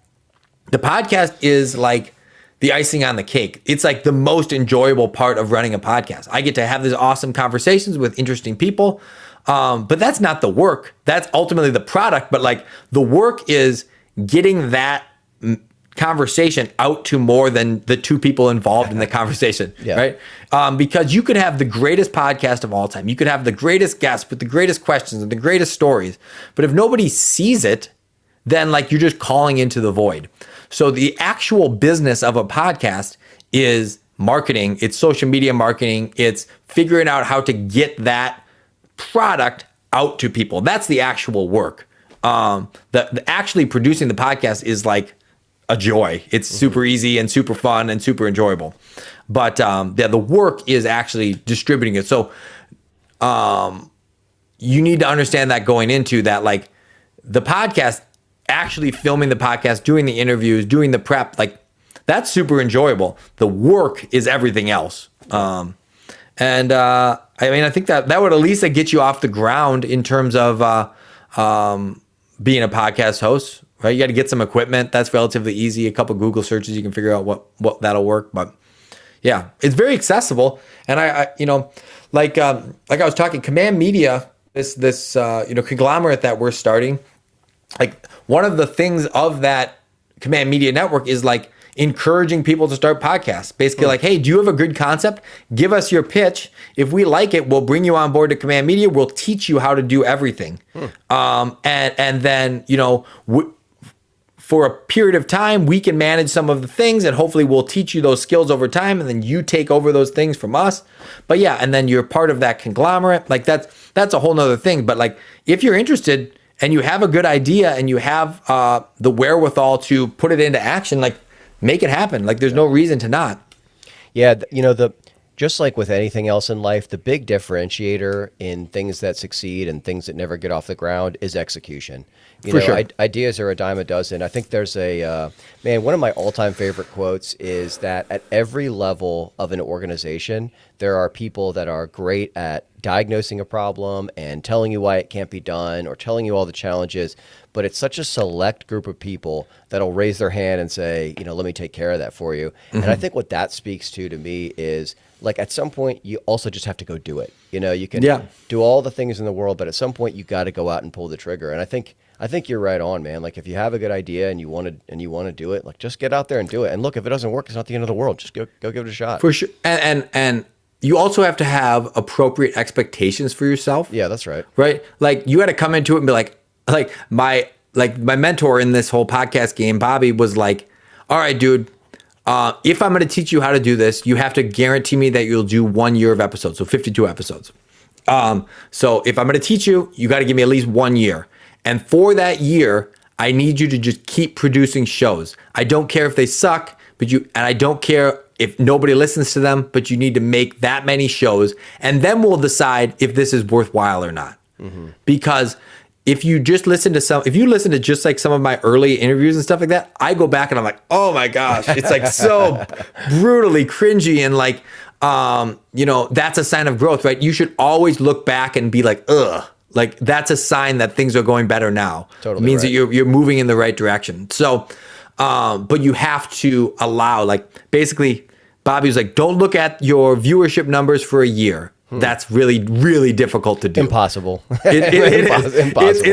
the podcast is like the icing on the cake. It's like the most enjoyable part of running a podcast. I get to have these awesome conversations with interesting people, but that's not the work. That's ultimately the product. But like the work is getting that conversation out to more than the two people involved in the conversation, right? Because you could have the greatest podcast of all time. You could have the greatest guests with the greatest questions and the greatest stories. But if nobody sees it, then like you're just calling into the void. So the actual business of a podcast is marketing. It's social media marketing. It's figuring out how to get that product out to people. That's the actual work. The actually producing the podcast is like a joy. It's super easy and super fun and super enjoyable. But the work is actually distributing it. So you need to understand that going into that, like the podcast, actually filming the podcast, doing the interviews, doing the prep, like that's super enjoyable. The work is everything else. I mean, I think that would at least get you off the ground in terms of being a podcast host, right? You got to get some equipment. That's relatively easy. A couple Google searches, you can figure out what that'll work. But yeah, it's very accessible. And I like I was talking, Command Media, this conglomerate that we're starting, like one of the things of that Command Media Network is like encouraging people to start podcasts. Basically like, hey, do you have a good concept? Give us your pitch. If we like it, we'll bring you on board to Command Media. We'll teach you how to do everything. And then, for a period of time, we can manage some of the things and hopefully we'll teach you those skills over time. And then you take over those things from us. But yeah, and then you're part of that conglomerate. Like that's a whole nother thing. But like, if you're interested and you have a good idea and you have the wherewithal to put it into action, like make it happen. Like there's no reason to not. Yeah, just like with anything else in life, the big differentiator in things that succeed and things that never get off the ground is execution. Sure. Ideas are a dime a dozen. I think there's one of my all-time favorite quotes is that at every level of an organization, there are people that are great at diagnosing a problem and telling you why it can't be done or telling you all the challenges, but it's such a select group of people that'll raise their hand and say, let me take care of that for you. And I think what that speaks to me is like at some point you also just have to go do it. You can do all the things in the world, but at some point you got to go out and pull the trigger. And I think you're right on, man. Like if you have a good idea and you want to do it, like just get out there and do it. And look, if it doesn't work, it's not the end of the world. Just go give it a shot. For sure. And you also have to have appropriate expectations for yourself. Yeah, that's right. Right? Like you got to come into it and be like my mentor in this whole podcast game, Bobby, was like, all right, dude, if I'm going to teach you how to do this, you have to guarantee me that you'll do 1 year of episodes. So 52 episodes. So if I'm going to teach you, you got to give me at least 1 year. And for that year, I need you to just keep producing shows. I don't care if they suck, and I don't care if nobody listens to them, but you need to make that many shows. And then we'll decide if this is worthwhile or not. Because if you listen to just like some of my early interviews and stuff like that, I go back and I'm like, oh my gosh, it's like so brutally cringy and like, that's a sign of growth, right? You should always look back and be like, ugh. Like that's a sign that things are going better now. Totally, it means that you're moving in the right direction. So, but you have to allow, like basically Bobby was like, don't look at your viewership numbers for a year. That's really, really difficult to do. Impossible. It is. Impossible.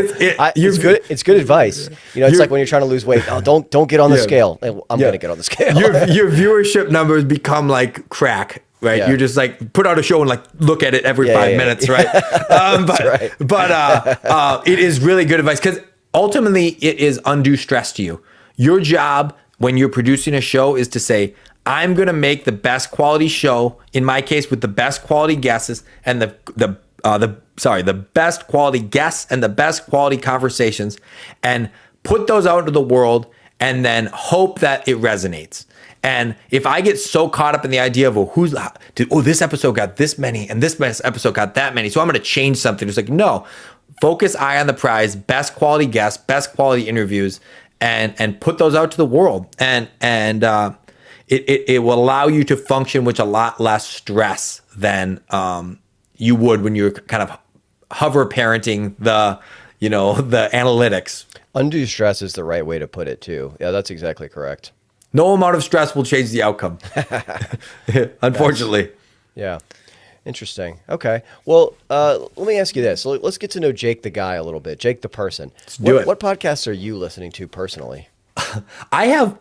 It's good. It's good advice. It's like when you're trying to lose weight. Oh, don't get on the scale. I'm going to get on the scale. Your viewership numbers become like crack, right? Yeah. You're just like put out a show and like look at it every 5 minutes, right? But it is really good advice because ultimately it is undue stress to you. Your job when you're producing a show is to say, I'm going to make the best quality show, in my case, with the best quality guests and the best quality guests and the best quality conversations, and put those out into the world and then hope that it resonates. And if I get so caught up in the idea of, this episode got this many and this episode got that many, so I'm going to change something. It's like, no, focus eye on the prize, best quality guests, best quality interviews, and put those out to the world. And it will allow you to function with a lot less stress than you would when you're kind of hover parenting the analytics. Undue stress is the right way to put it too. Yeah, that's exactly correct. No amount of stress will change the outcome. Unfortunately. Yeah. Interesting. Okay. Well, let me ask you this. So let's get to know Jake the guy a little bit. Jake the person. Let's do it. What podcasts are you listening to personally? I have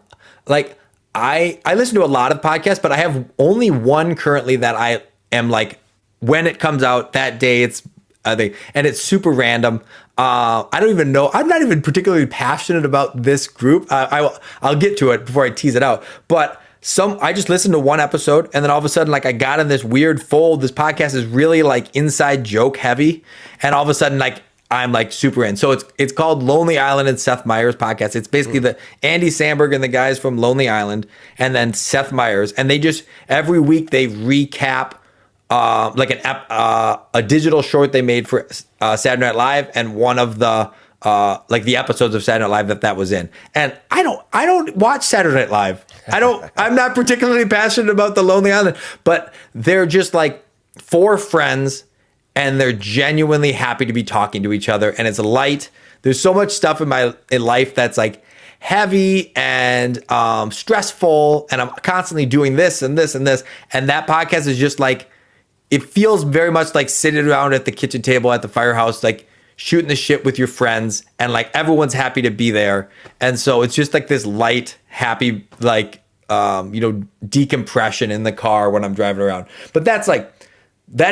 I listen to a lot of podcasts, but I have only one currently that I am like, when it comes out that day, it's and it's super random. I don't even know. I'm not even particularly passionate about this group. I'll get to it before I tease it out. But I just listened to one episode, and then all of a sudden, like I got in this weird fold. This podcast is really like inside joke heavy, and all of a sudden, like I'm like super in. So it's called Lonely Island and Seth Meyers podcast. It's basically the Andy Samberg and the guys from Lonely Island, and then Seth Meyers, and they just every week they recap like a digital short they made for Saturday Night Live, and one of the like the episodes of Saturday Night Live that was in. And I don't watch Saturday Night Live. I'm not particularly passionate about the Lonely Island, but they're just like four friends, and they're genuinely happy to be talking to each other, and it's light. There's so much stuff in life that's like heavy and stressful, and I'm constantly doing this and this and this. And that podcast is just like, it feels very much like sitting around at the kitchen table at the firehouse, like shooting the shit with your friends, and like everyone's happy to be there. And so it's just like this light, happy, like decompression in the car when I'm driving around. But that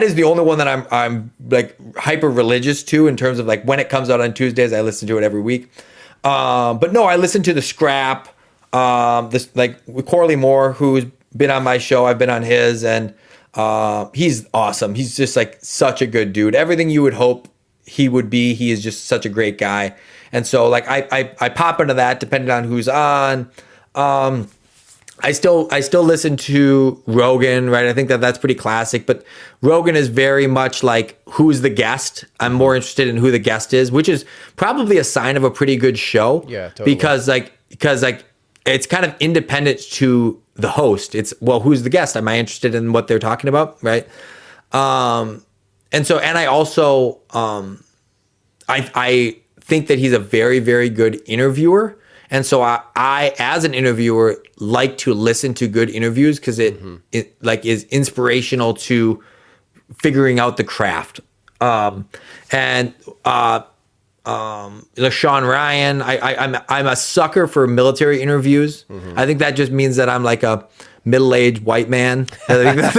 is the only one that I'm like hyper religious to in terms of like when it comes out on Tuesdays. I listen to it every week. But no, I listen to The Scrap. This like with Corley Moore, who's been on my show. I've been on his, and he's awesome. He's just like such a good dude. Everything you would hope he would be. He is just such a great guy. And so like I pop into that depending on who's on. I still listen to Rogan, right? I think that's pretty classic, but Rogan is very much like, who's the guest? I'm more interested in who the guest is, which is probably a sign of a pretty good show. Yeah, totally. Because it's kind of independent to the host. It's, well, who's the guest? Am I interested in what they're talking about? Right. And I also, I think that he's a very, very good interviewer. And so I, as an interviewer, like to listen to good interviews because it like is inspirational to figuring out the craft. Sean Ryan, I'm a sucker for military interviews. I think that just means that I'm like a middle-aged white man. I think it's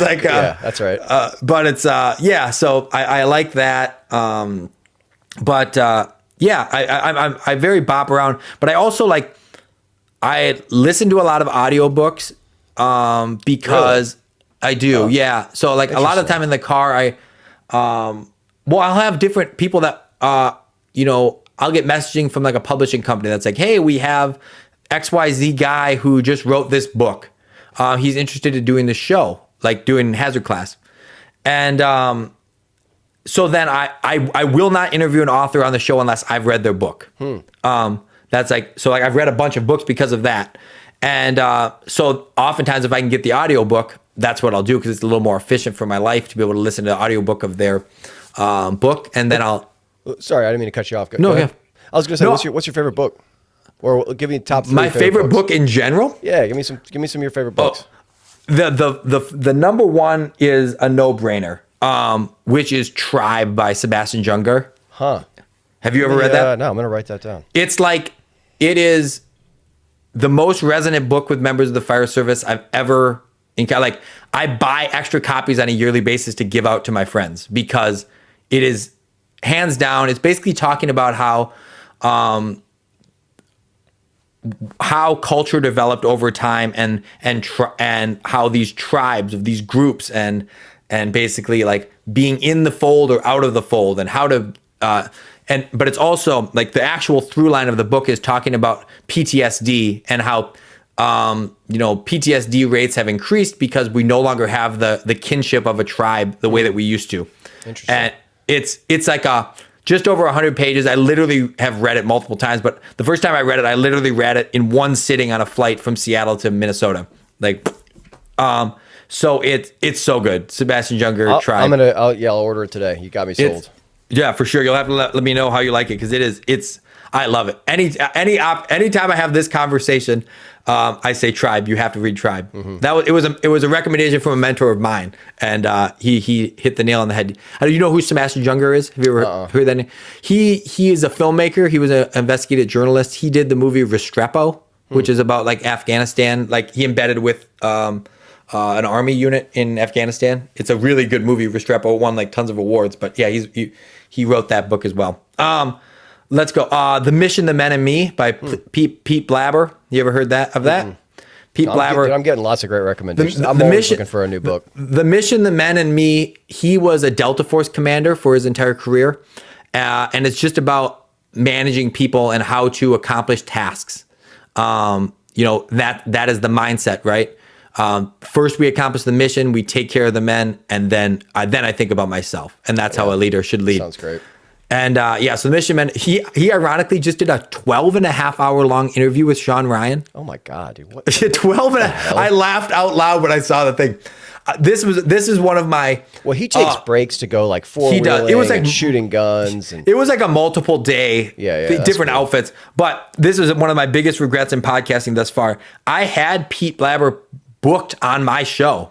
like yeah, that's right. But it's so I like that. I'm very bop around, but I also I listen to a lot of audiobooks because I do. Oh, yeah. So like a lot of the time in the car, I'll have different people that, I'll get messaging from like a publishing company that's like, hey, we have XYZ guy who just wrote this book. He's interested in doing this show, like doing Hazard Class. And, so then I will not interview an author on the show unless I've read their book. That's I've read a bunch of books because of that. And so oftentimes if I can get the audiobook, that's what I'll do because it's a little more efficient for my life to be able to listen to the audiobook of their book. And then I'll... Sorry, I didn't mean to cut you off. No, yeah. I was going to say, what's your favorite book? Or give me top 3 My favorite books. book in general? Yeah, give me some of your favorite books. The number one is a no-brainer, which is Tribe by Sebastian Junger. Huh. Have you ever read that? No, I'm going to write that down. It's like, it is the most resonant book with members of the fire service I've ever encountered. Like, I buy extra copies on a yearly basis to give out to my friends because it is hands down. It's basically talking about how culture developed over time and how these tribes of these groups and basically like being in the fold or out of the fold and how to but it's also like the actual through line of the book is talking about PTSD and how PTSD rates have increased because we no longer have the kinship of a tribe the way that we used to. Interesting. And it's like just over 100 pages. I literally have read it multiple times, but the first time I read it, I literally read it in one sitting on a flight from Seattle to Minnesota. Like, so it's so good. Sebastian Junger, Tribe. I'll order it today. You got me sold. Yeah, for sure. You'll have to let me know how you like it because I love it. Anytime I have this conversation, I say Tribe. You have to read Tribe. Mm-hmm. It was a recommendation from a mentor of mine, and he hit the nail on the head. You know who Sebastian Junger is? Have you ever heard that name? He is a filmmaker. He was an investigative journalist. He did the movie Restrepo, which is about like Afghanistan. Like he embedded with an army unit in Afghanistan. It's a really good movie. Restrepo won like tons of awards. But yeah, he wrote that book as well. Let's go. The Mission, the Men, and Me by Pete Blabber. You ever heard of that? Mm-hmm. Pete Blabber. I'm getting lots of great recommendations. I'm always looking for a new book. The Mission, the Men, and Me. He was a Delta Force commander for his entire career, and it's just about managing people and how to accomplish tasks. That is the mindset, right? First, we accomplish the mission, we take care of the men, and then I think about myself, and that's how a leader should lead. Sounds great. And so the Mission Men, he ironically just did a 12.5-hour long interview with Sean Ryan. Oh my God, dude! What? 12 and a half. I laughed out loud when I saw the thing. This is one of my. Well, he takes breaks to go like four-wheeling. It was like shooting guns. And it was like a multiple day, different cool. outfits. But this is one of my biggest regrets in podcasting thus far. I had Pete Blabber booked on my show,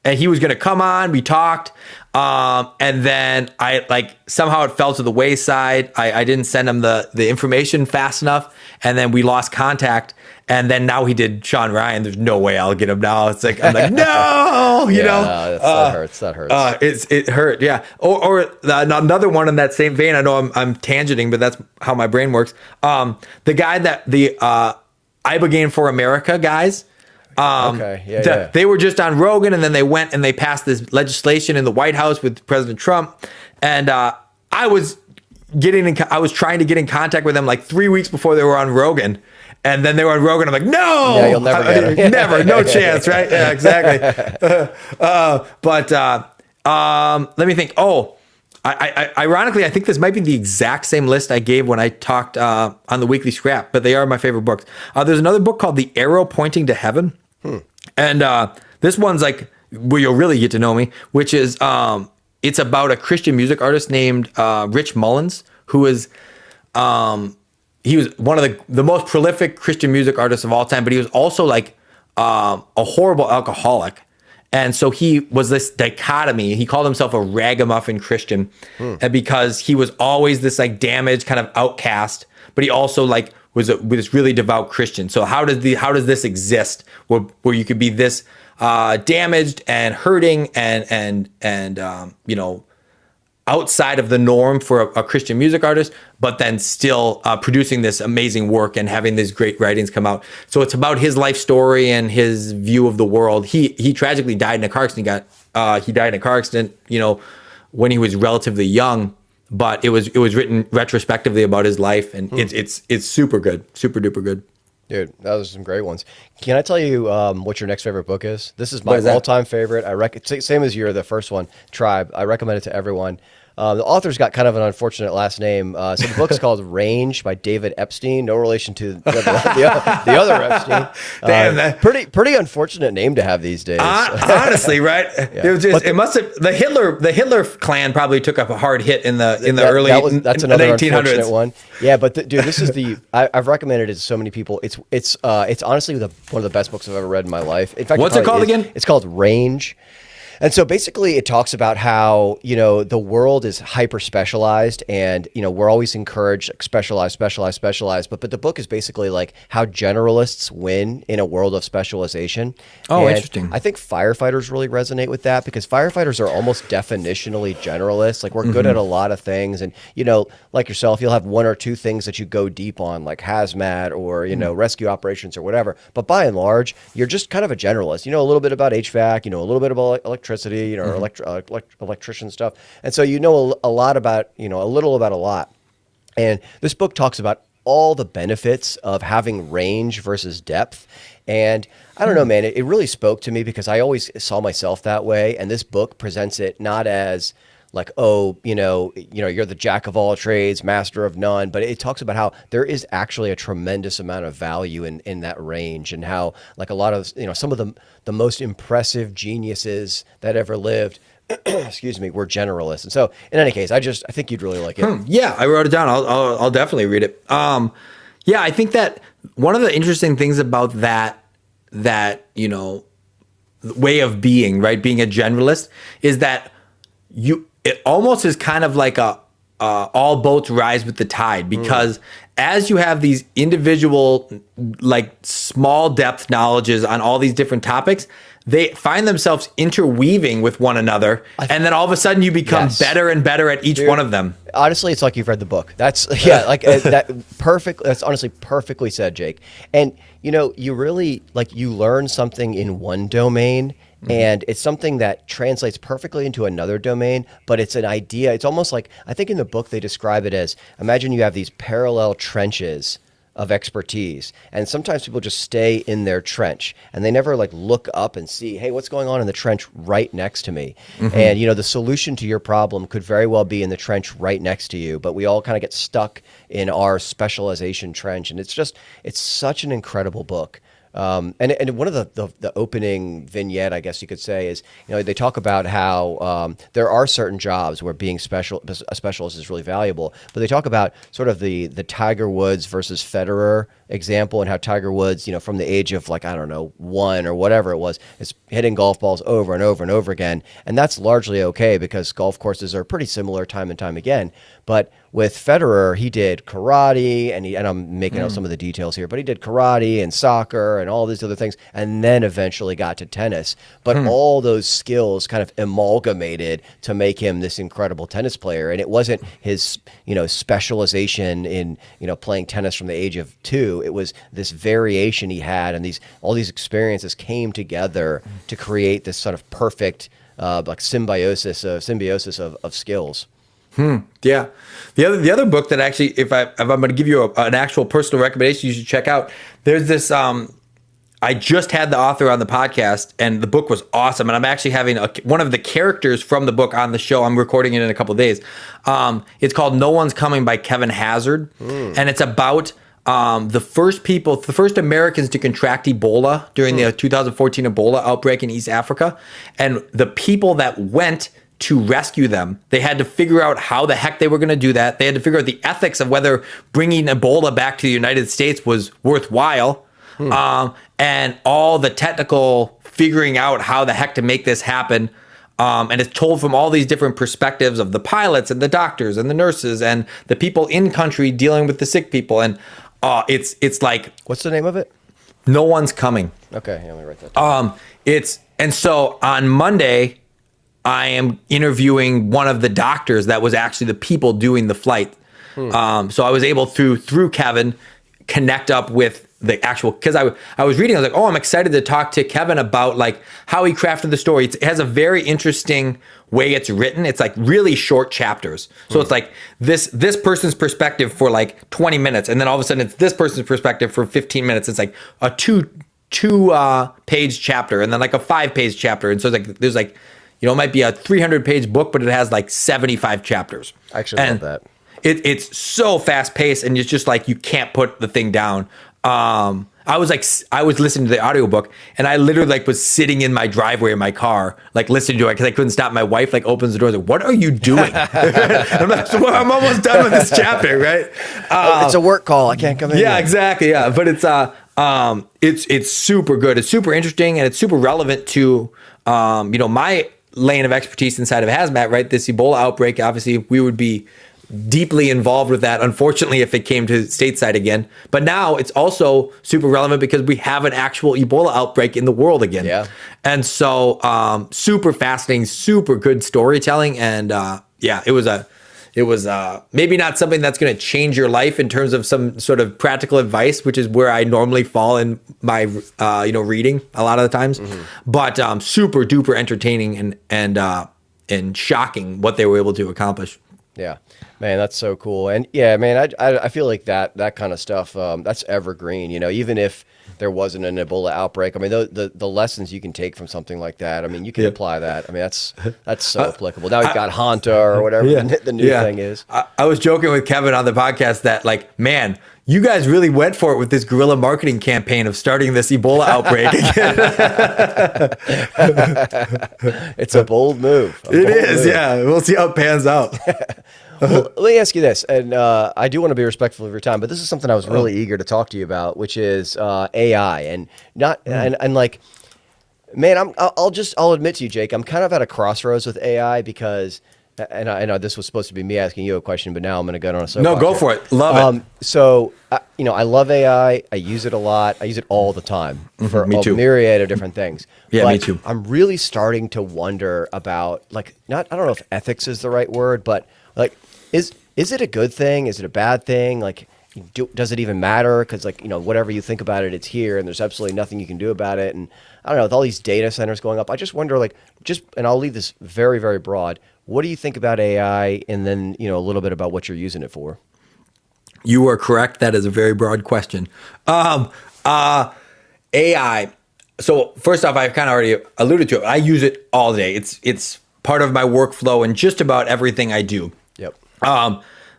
and he was going to come on. We talked, and then somehow it fell to the wayside. I didn't send him the information fast enough, and then we lost contact. And then now he did Sean Ryan. There's no way I'll get him now. It's like I'm like no, that hurts. That hurts. It hurt, yeah. Or another one in that same vein. I know I'm tangenting, but that's how my brain works. The guy that the Ibogaine for America guys. They were just on Rogan, and then they went and they passed this legislation in the White House with President Trump, and I was trying to get in contact with them like 3 weeks before they were on Rogan, and then they were on Rogan. I'm like, no, you'll never get it. Never, no chance, right? Yeah, exactly. But let me think. Ironically, I think this might be the exact same list I gave when I talked on the Weekly Scrap, but they are my favorite books. There's another book called The Arrow Pointing to Heaven. And this one's like where you'll really get to know me, which is it's about a Christian music artist named Rich Mullins, who is he was one of the most prolific Christian music artists of all time, but he was also like a horrible alcoholic. And so he was this dichotomy. He called himself a ragamuffin Christian, and because he was always this like damaged kind of outcast, but he also like was this really devout Christian. So how does this exist where you could be this damaged and hurting and outside of the norm for a Christian music artist, but then still producing this amazing work and having these great writings come out. So it's about his life story and his view of the world. He tragically died in a car accident. He died in a car accident, when he was relatively young. But it was written retrospectively about his life, and it's super good, super duper good. Dude, those are some great ones. Can I tell you what your next favorite book is? This is my all-time favorite. Same as the first one, Tribe. I recommend it to everyone. The author's got kind of an unfortunate last name. So the book's called Range by David Epstein. No relation to the other Epstein. Damn, pretty unfortunate name to have these days. Honestly, right? Yeah. It was just, it must have the Hitler clan probably took up a hard hit in the early that's another 1800s. unfortunate one. Yeah, but dude, this is I've recommended it to so many people. It's honestly one of the best books I've ever read in my life. In fact, what's it called again? It's called Range. And so basically it talks about how, the world is hyper specialized and, we're always encouraged specialize. But the book is basically like how generalists win in a world of specialization. Oh, and interesting. I think firefighters really resonate with that because firefighters are almost definitionally generalists. Like we're good at a lot of things. And, like yourself, you'll have one or two things that you go deep on, like HazMat or, rescue operations or whatever. But by and large, you're just kind of a generalist. You know a little bit about HVAC, a little bit about electricity, electrician stuff. And so a lot about, a little about a lot. And this book talks about all the benefits of having range versus depth. And I don't know, man, it really spoke to me because I always saw myself that way. And this book presents it not as like, oh, you're the jack of all trades, master of none. But it talks about how there is actually a tremendous amount of value in that range and how like a lot of, some of the most impressive geniuses that ever lived, excuse me, were generalists. And so in any case, I think you'd really like it. Yeah, I wrote it down. I'll definitely read it. Yeah, I think that one of the interesting things about that way of being, right, being a generalist is that it almost is kind of like all boats rise with the tide because as you have these individual, like small depth knowledges on all these different topics, they find themselves interweaving with one another. And then all of a sudden you become better and better at each one of them. Honestly, it's like you've read the book. That's that perfect. That's honestly perfectly said, Jake. And you really you learn something in one domain and it's something that translates perfectly into another domain, but it's an idea. It's almost like, I think in the book they describe it as, imagine you have these parallel trenches of expertise. And sometimes people just stay in their trench and they never look up and see, hey, what's going on in the trench right next to me? And, the solution to your problem could very well be in the trench right next to you, but we all kind of get stuck in our specialization trench. And it's such an incredible book. And one of the opening vignette, I guess you could say, is they talk about how there are certain jobs where being a specialist is really valuable, but they talk about sort of the Tiger Woods versus Federer example and how Tiger Woods, from the age of 1 or whatever it was, is hitting golf balls over and over and over again, and that's largely okay because golf courses are pretty similar time and time again. But with Federer, he did karate, and I'm making out some of the details here, but he did karate and soccer and all these other things, and then eventually got to tennis. But all those skills kind of amalgamated to make him this incredible tennis player. And it wasn't his, specialization in, playing tennis from the age of 2. It was this variation he had, and all these experiences came together to create this sort of perfect symbiosis of skills. Yeah. The other book that actually, if I'm going to give you an actual personal recommendation, you should check out. There's this. I just had the author on the podcast, and the book was awesome. And I'm actually having one of the characters from the book on the show. I'm recording it in a couple of days. It's called No One's Coming by Kevin Hazard, and it's about the first Americans to contract Ebola during the 2014 Ebola outbreak in East Africa, and the people that went to rescue them. They had to figure out how the heck they were going to do that. They had to figure out the ethics of whether bringing Ebola back to the United States was worthwhile. And all the technical figuring out how the heck to make this happen. And it's told from all these different perspectives of the pilots and the doctors and the nurses and the people in country dealing with the sick people. And it's like... What's the name of it? No One's Coming. Okay, let me write that down. And so on Monday, I am interviewing one of the doctors that was actually the people doing the flight. So I was able through Kevin connect up with the actual, because I was reading, I was like, oh, I'm excited to talk to Kevin about how he crafted the story. It has a very interesting way it's written. It's really short chapters. So it's this person's perspective for 20 minutes. And then all of a sudden it's this person's perspective for 15 minutes. It's a two page chapter and then a 5-page chapter. And so there's You know, it might be a 300-page book, but it has like 75 chapters. I actually love that. It's so fast paced, and it's just like you can't put the thing down. I was listening to the audiobook, and I literally like was sitting in my driveway in my car, like listening to it because I couldn't stop. My wife like opens the door, like, "What are you doing?" I'm like, well, I'm almost done with this chapter, right? It's a work call. I can't come in. Yeah, yet. exactly. Yeah, but it's super good. It's super interesting, and it's super relevant to my lane of expertise inside of HazMat. Right, this Ebola outbreak. Obviously, we would be deeply involved with that, unfortunately, if it came to stateside again. But now it's also super relevant because we have an actual Ebola outbreak in the world again. Yeah. And so super fascinating, super good storytelling. And it was maybe not something that's going to change your life in terms of some sort of practical advice, which is where I normally fall in my reading a lot of the times. But super duper entertaining and shocking what they were able to accomplish. Yeah, man, that's so cool. And yeah, man, I feel like that kind of stuff, that's evergreen, even if there wasn't an Ebola outbreak. I mean, the lessons you can take from something like that, I mean, you can apply that. I mean, that's so applicable. Now we've got Hanta or whatever the new thing is. I was joking with Kevin on the podcast that, like, man, you guys really went for it with this guerrilla marketing campaign of starting this Ebola outbreak again. It's a bold move. It is, yeah. We'll see how it pans out. Well, let me ask you this, and I do want to be respectful of your time, but this is something I was really eager to talk to you about, which is AI, and like, man, I'll admit to you, Jake, I'm kind of at a crossroads with AI because. And I know this was supposed to be me asking you a question, but now I'm going to go on a soapbox. No, go for it. Love it. So, I love AI. I use it a lot. I use it all the time for a myriad of different things. Yeah, but me too. I'm really starting to wonder about, like, I don't know if ethics is the right word, but like, is it a good thing? Is it a bad thing? Like, does it even matter? Because, like, whatever you think about it, it's here, and there's absolutely nothing you can do about it. And I don't know, with all these data centers going up, I just wonder, like, and I'll leave this very, very broad. What do you think about AI? And then, a little bit about what you're using it for. You are correct. That is a very broad question. AI. So first off, I've kind of already alluded to it. I use it all day. It's part of my workflow and just about everything I do. Yep.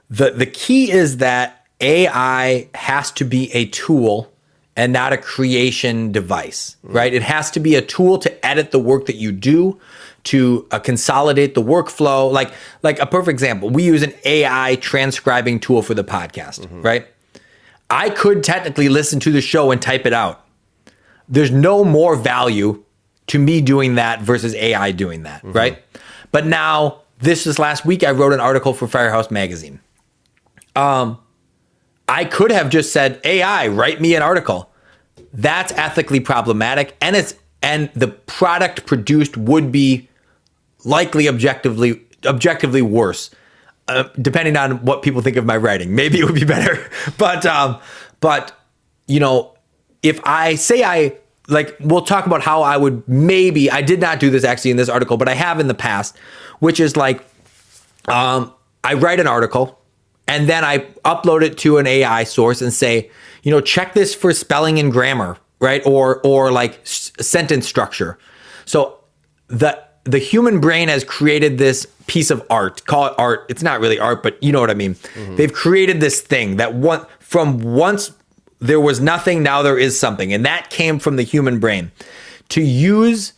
The key is that AI has to be a tool and not a creation device, right? It has to be a tool to edit the work that you do, to consolidate the workflow. Like a perfect example, we use an AI transcribing tool for the podcast, right? I could technically listen to the show and type it out. There's no more value to me doing that versus AI doing that, right? But now, this last week, I wrote an article for Firehouse Magazine. I could have just said, AI, write me an article. That's ethically problematic, and the product produced would be likely objectively worse, depending on what people think of my writing. Maybe it would be better, but if I say we'll talk about how I did not do this actually in this article, but I have in the past, which is like, I write an article and then I upload it to an AI source and say, check this for spelling and grammar, right? Or like sentence structure. So the human brain has created this piece of art. Call it art. It's not really art, but you know what I mean. They've created this thing that once there was nothing, now there is something. And that came from the human brain. To use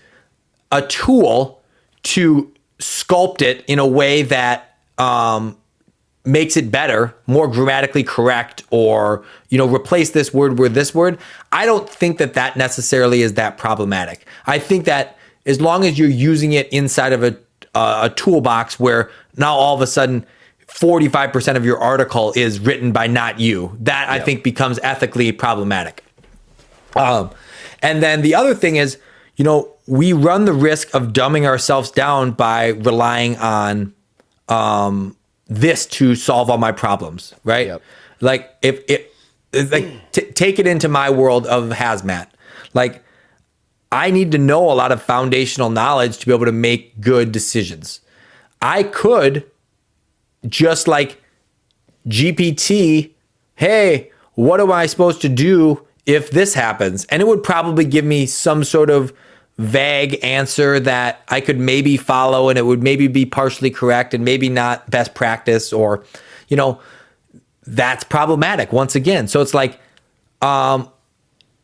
a tool to sculpt it in a way that makes it better, more grammatically correct, or replace this word with this word, I don't think that necessarily is that problematic. I think that as long as you're using it inside of a toolbox where now all of a sudden 45% of your article is written by not you, that I think becomes ethically problematic. And then the other thing is, we run the risk of dumbing ourselves down by relying on this to solve all my problems, right? Yep. Like take it into my world of HazMat. Like, I need to know a lot of foundational knowledge to be able to make good decisions. I could just like GPT, hey, what am I supposed to do if this happens? And it would probably give me some sort of vague answer that I could maybe follow and it would maybe be partially correct and maybe not best practice, or, that's problematic once again. So it's like,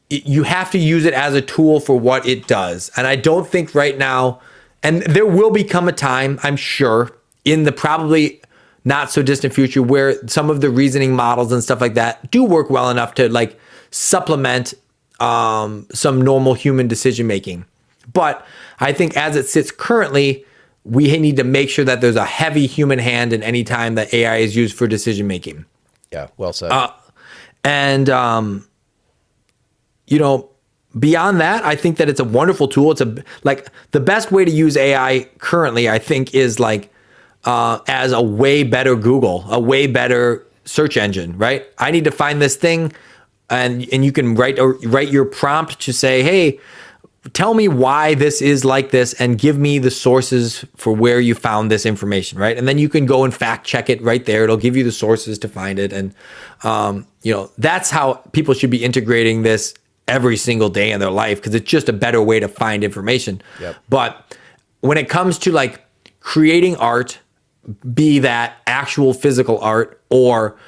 you have to use it as a tool for what it does. And I don't think right now, and there will become a time, I'm sure, in the probably not so distant future where some of the reasoning models and stuff like that do work well enough to like supplement some normal human decision making. But I think as it sits currently, we need to make sure that there's a heavy human hand in any time that AI is used for decision making. Yeah, well said. And beyond that, I think that it's a wonderful tool. It's the best way to use AI currently, I think, is like as a way better Google, a way better search engine, right? I need to find this thing, and you can write your prompt to say, hey, tell me why this is like this and give me the sources for where you found this information, right? And then you can go and fact check it right there. It'll give you the sources to find it. And, that's how people should be integrating this every single day in their life, because it's just a better way to find information. Yep. But when it comes to like creating art, be that actual physical art or,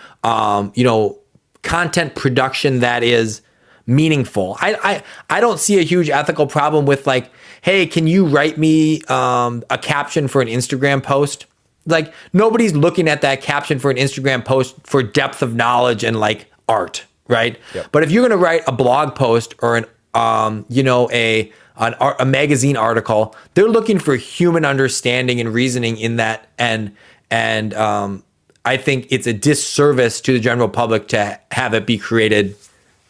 content production that is meaningful. I don't see a huge ethical problem with like, hey, can you write me a caption for an Instagram post? Like nobody's looking at that caption for an Instagram post for depth of knowledge and like art, right? Yep. But if you're going to write a blog post or a magazine article, they're looking for human understanding and reasoning in that, and I think it's a disservice to the general public to have it be created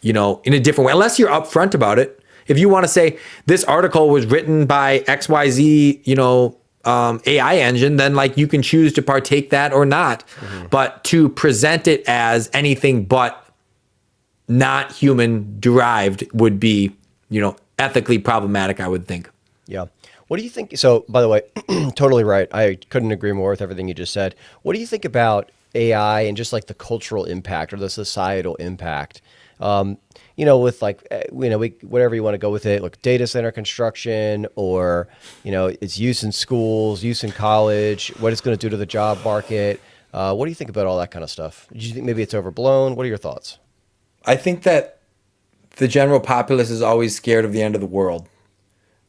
in a different way, unless you're upfront about it. If you want to say this article was written by XYZ, AI engine, then like you can choose to partake that or not. Mm-hmm. But to present it as anything but not human derived would be, ethically problematic, I would think. Yeah. What do you think? So, by the way, totally right. I couldn't agree more with everything you just said. What do you think about AI and just like the cultural impact or the societal impact? With like, whatever you want to go with it, like data center construction or, its use in schools, use in college, what it's going to do to the job market. What do you think about all that kind of stuff? Do you think maybe it's overblown? What are your thoughts? I think that the general populace is always scared of the end of the world.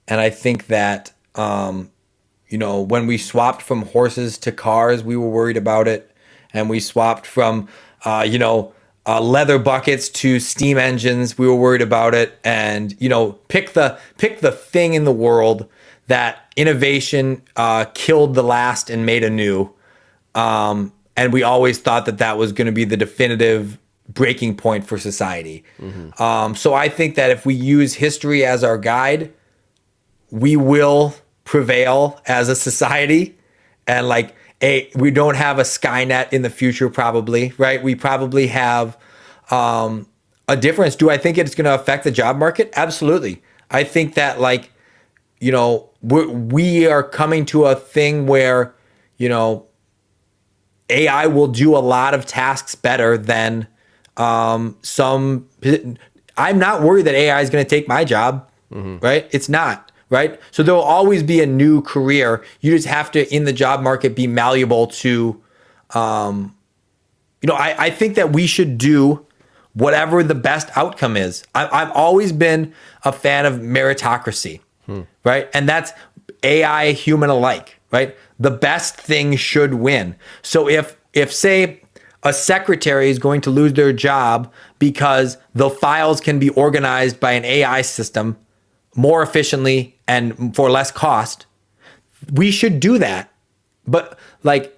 And I think that, when we swapped from horses to cars, we were worried about it. And we swapped from, leather buckets to steam engines, we were worried about it. And, pick the thing in the world that innovation killed the last and made a new. And we always thought that was going to be the definitive breaking point for society. Mm-hmm. So I think that if we use history as our guide, we will prevail as a society, and like we don't have a Skynet in the future, probably, right? We probably have a difference. Do I think it's going to affect the job market? Absolutely. I think that like, we are coming to a thing where, AI will do a lot of tasks better than some. I'm not worried that AI is going to take my job, mm-hmm. right? It's not. Right. So there will always be a new career. You just have to, in the job market, be malleable to, I think that we should do whatever the best outcome is. I've always been a fan of meritocracy, right? And that's AI, human alike, right? The best thing should win. So if say a secretary is going to lose their job because the files can be organized by an AI system more efficiently and for less cost, we should do that. But like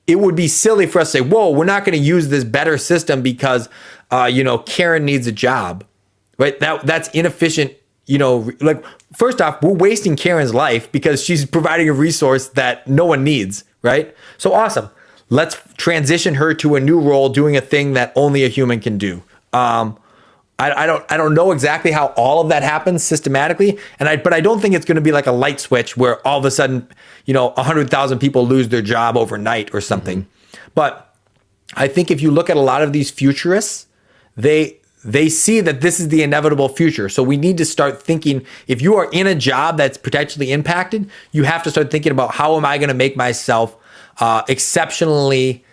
it would be silly for us to say, whoa, we're not going to use this better system because Karen needs a job, right? That's inefficient. Like first off, we're wasting Karen's life because she's providing a resource that no one needs, right? So awesome. Let's transition her to a new role doing a thing that only a human can do. I don't know exactly how all of that happens systematically, but I don't think it's going to be like a light switch where all of a sudden, 100,000 people lose their job overnight or something. Mm-hmm. But I think if you look at a lot of these futurists, they they see that this is the inevitable future. So we need to start thinking, if you are in a job that's potentially impacted, you have to start thinking about, how am I going to make myself exceptionally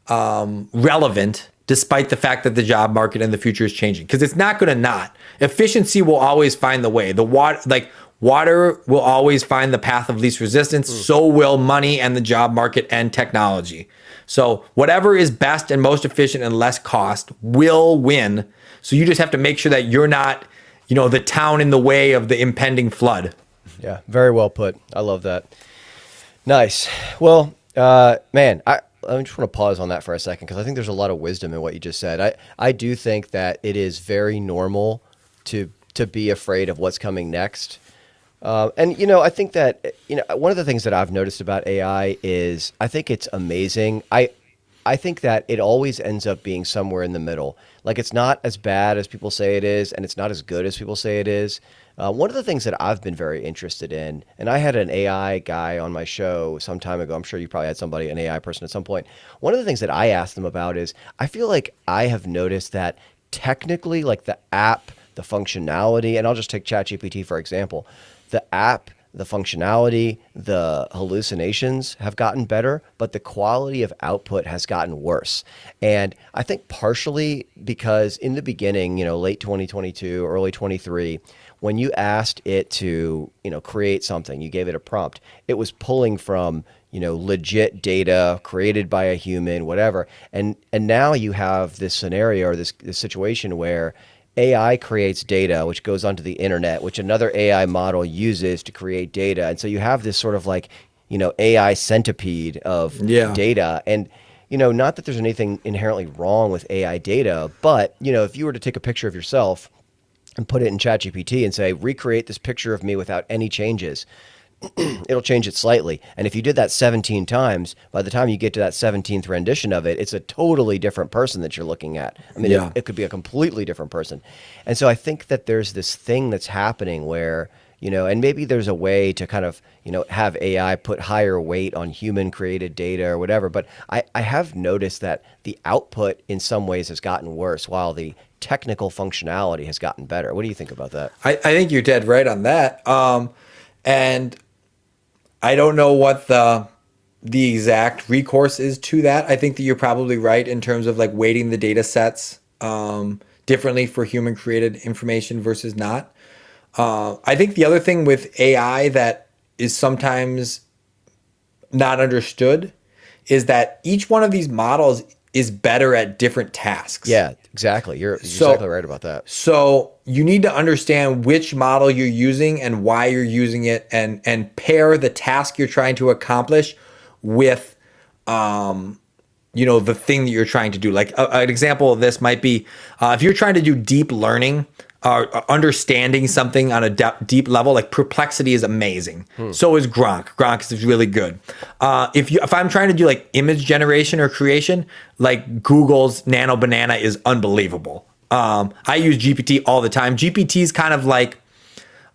relevant, despite the fact that the job market and the future is changing? Because it's not going to not. Efficiency will always find the way. Water will always find the path of least resistance. So will money and the job market and technology. So whatever is best and most efficient and less cost will win. So you just have to make sure that you're not, the town in the way of the impending flood. Yeah, very well put. I love that. Nice. Well, man, I just want to pause on that for a second, because I think there's a lot of wisdom in what you just said. I do think that it is very normal to be afraid of what's coming next. And I think that, one of the things that I've noticed about AI is I think it's amazing. I think that it always ends up being somewhere in the middle. Like, it's not as bad as people say it is, and it's not as good as people say it is. One of the things that I've been very interested in, and I had an AI guy on my show some time ago. I'm sure you probably had an AI person at some point. One of the things that I asked them about is, I feel like I have noticed that technically, like the app, the functionality, and I'll just take ChatGPT for example, the app, the functionality, the hallucinations have gotten better, but the quality of output has gotten worse. And I think partially because in the beginning, late 2022, early 23, when you asked it to, create something, you gave it a prompt, it was pulling from, legit data created by a human, whatever. And now you have this scenario, or this situation where AI creates data, which goes onto the internet, which another AI model uses to create data. And so you have this sort of like, AI centipede of data. And, not that there's anything inherently wrong with AI data, but, if you were to take a picture of yourself and put it in ChatGPT and say, recreate this picture of me without any changes, it'll change it slightly. And if you did that 17 times, by the time you get to that 17th rendition of it, it's a totally different person that you're looking at. I mean, it could be a completely different person. And so I think that there's this thing that's happening where, and maybe there's a way to kind of, have AI put higher weight on human created data or whatever. But I have noticed that the output in some ways has gotten worse while the technical functionality has gotten better. What do you think about that? I think you're dead right on that. And I don't know what the exact recourse is to that. I think that you're probably right in terms of like weighting the data sets differently for human created information versus not. I think the other thing with AI that is sometimes not understood is that each one of these models is better at different tasks. Yeah, exactly. You're exactly right about that. So you need to understand which model you're using and why you're using it, and pair the task you're trying to accomplish with, the thing that you're trying to do. Like an example of this might be if you're trying to do deep learning, understanding something on a deep level, like Perplexity is amazing. So is Gronk. Gronk is really good. If I'm trying to do like image generation or creation, like Google's Nano Banana is unbelievable. I use GPT all the time. GPT is kind of like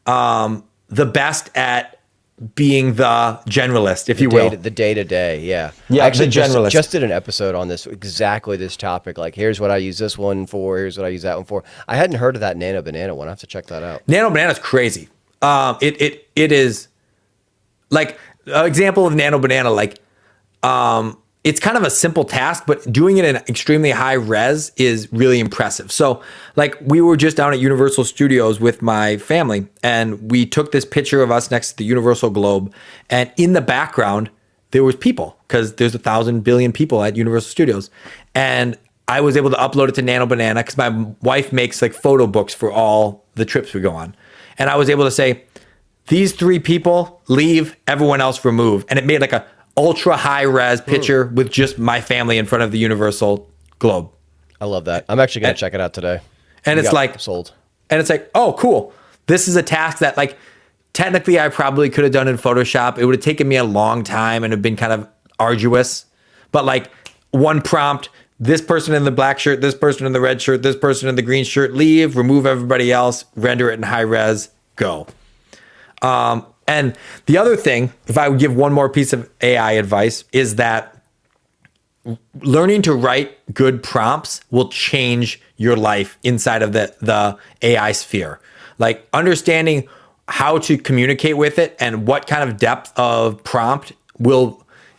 the best at being the generalist, if you will. The day-to-day, yeah. Yeah, I actually the generalist. just did an episode on exactly this topic. Like, here's what I use this one for, here's what I use that one for. I hadn't heard of that Nano Banana one. I have to check that out. Nano Banana is crazy. It is like an example of Nano Banana, like it's kind of a simple task, but doing it in extremely high res is really impressive. So like we were just down at Universal Studios with my family, and we took this picture of us next to the Universal Globe, and in the background there was people, because there's 1,000 billion people at Universal Studios. And I was able to upload it to Nano Banana because my wife makes like photo books for all the trips we go on. And I was able to say, these 3 people leave, everyone else remove. And it made like a ultra high res picture with just my family in front of the Universal Globe. I love that. I'm actually going to check it out today. And it's like sold. And it's like, oh, cool. This is a task that like technically I probably could have done in Photoshop. It would have taken me a long time and have been kind of arduous. But like one prompt, this person in the black shirt, this person in the red shirt, this person in the green shirt, leave, remove everybody else, render it in high res, go. And the other thing, if I would give one more piece of AI advice, is that learning to write good prompts will change your life inside of the AI sphere. Like understanding how to communicate with it and what kind of depth of prompt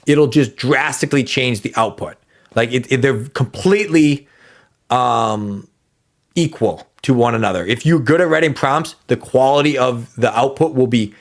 it'll just drastically change the output. Like they're completely equal to one another. If you're good at writing prompts, the quality of the output will be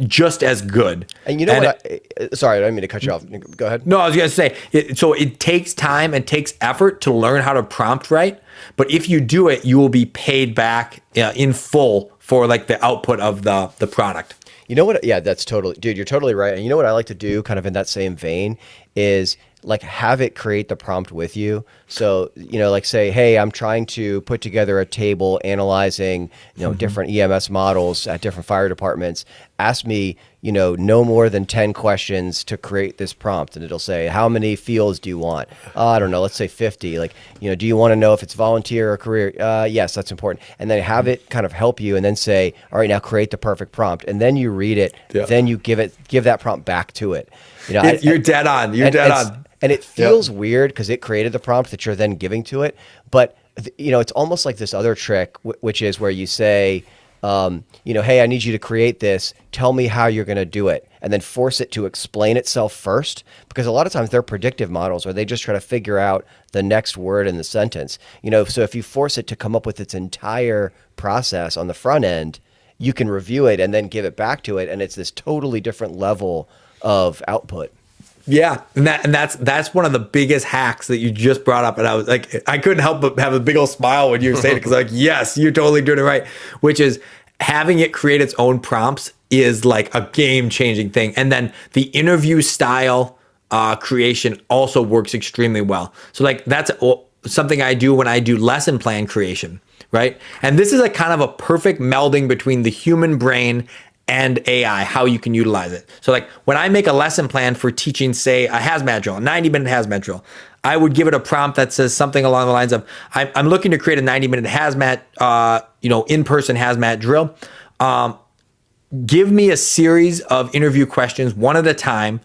just as good. And you know what? Sorry, I didn't mean to cut you off. Go ahead. No, I was going to say, so it takes time and takes effort to learn how to prompt write. But if you do it, you will be paid back in full for like the output of the product. You know what? Yeah, that's totally, dude, you're totally right. And you know what I like to do kind of in that same vein is like have it create the prompt with you. So, like say, hey, I'm trying to put together a table analyzing, different EMS models at different fire departments. Ask me, no more than 10 questions to create this prompt. And it'll say, how many fields do you want? I don't know, let's say 50. Like, do you want to know if it's volunteer or career? Yes, that's important. And then have it kind of help you and then say, all right, now create the perfect prompt. And then you read it, then you give that prompt back to it. You're dead on. You're dead on. And it feels weird because it created the prompt that you're then giving to it. But, it's almost like this other trick, which is where you say, hey, I need you to create this. Tell me how you're going to do it. And then force it to explain itself first. Because a lot of times they're predictive models or they just try to figure out the next word in the sentence. So if you force it to come up with its entire process on the front end, you can review it and then give it back to it. And it's this totally different level of output. Yeah, and that's one of the biggest hacks that you just brought up, and I was like, I couldn't help but have a big old smile when you were saying it because like, yes, you're totally doing it right. Which is having it create its own prompts is like a game-changing thing, and then the interview style creation also works extremely well. So like that's something I do when I do lesson plan creation, right? And this is a kind of a perfect melding between the human brain and AI, how you can utilize it. So like when I make a lesson plan for teaching, say a HazMat drill, a 90-minute HazMat drill, I would give it a prompt that says something along the lines of, I'm looking to create a 90-minute HazMat, in-person HazMat drill. Give me a series of interview questions, one at a time,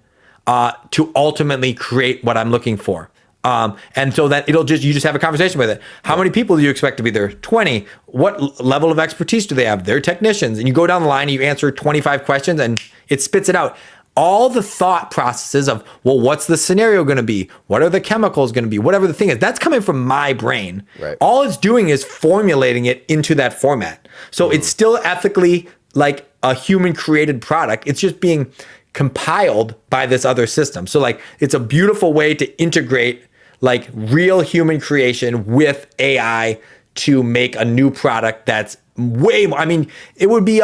to ultimately create what I'm looking for. And so that you just have a conversation with it. How many people do you expect to be there? 20. What level of expertise do they have? They're technicians. And you go down the line and you answer 25 questions and it spits it out. All the thought processes of, well, what's the scenario going to be? What are the chemicals going to be? Whatever the thing is, that's coming from my brain. Right. All it's doing is formulating it into that format. So it's still ethically like a human created product. It's just being compiled by this other system. So like, it's a beautiful way to integrate like real human creation with AI to make a new product that's way more. I mean, it would be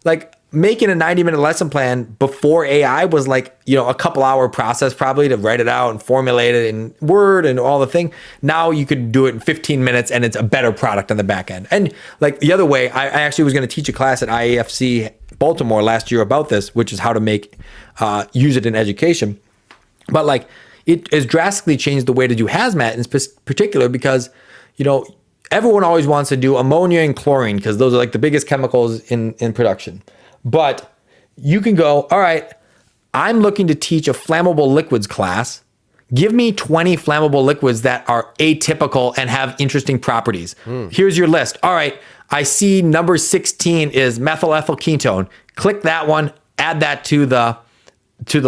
like making a 90-minute lesson plan before AI was like, a couple hour process probably to write it out and formulate it in Word and all the thing. Now you could do it in 15 minutes and it's a better product on the back end. And like the other way, I actually was going to teach a class at IAFC Baltimore last year about this, which is how to use it in education. But like, it has drastically changed the way to do HazMat in particular because, everyone always wants to do ammonia and chlorine because those are like the biggest chemicals in production. But you can go, all right, I'm looking to teach a flammable liquids class. Give me 20 flammable liquids that are atypical and have interesting properties. Here's your list. All right, I see number 16 is methyl ethyl ketone. Click that one, add that to the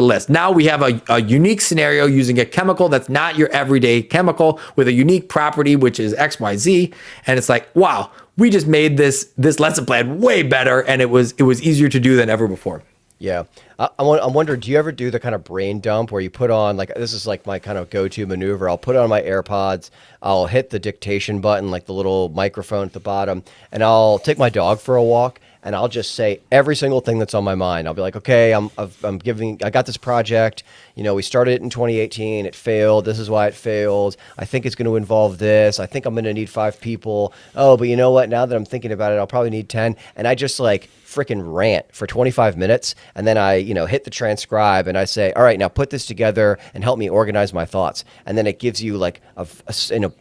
list. Now we have a unique scenario using a chemical that's not your everyday chemical with a unique property, which is XYZ. And it's like, wow, we just made this lesson plan way better. And it was easier to do than ever before. Yeah. I'm wondering, do you ever do the kind of brain dump where you put on, like, this is like my kind of go-to maneuver. I'll put on my AirPods, I'll hit the dictation button, like the little microphone at the bottom, and I'll take my dog for a walk. And I'll just say every single thing that's on my mind. I'll be like, okay, I got this project. We started it in 2018. It failed. This is why it failed. I think it's going to involve this. I think I'm going to need 5 people. Oh, but you know what? Now that I'm thinking about it, I'll probably need 10. And I just like freaking rant for 25 minutes. And then I, hit the transcribe and I say, all right, now put this together and help me organize my thoughts. And then it gives you like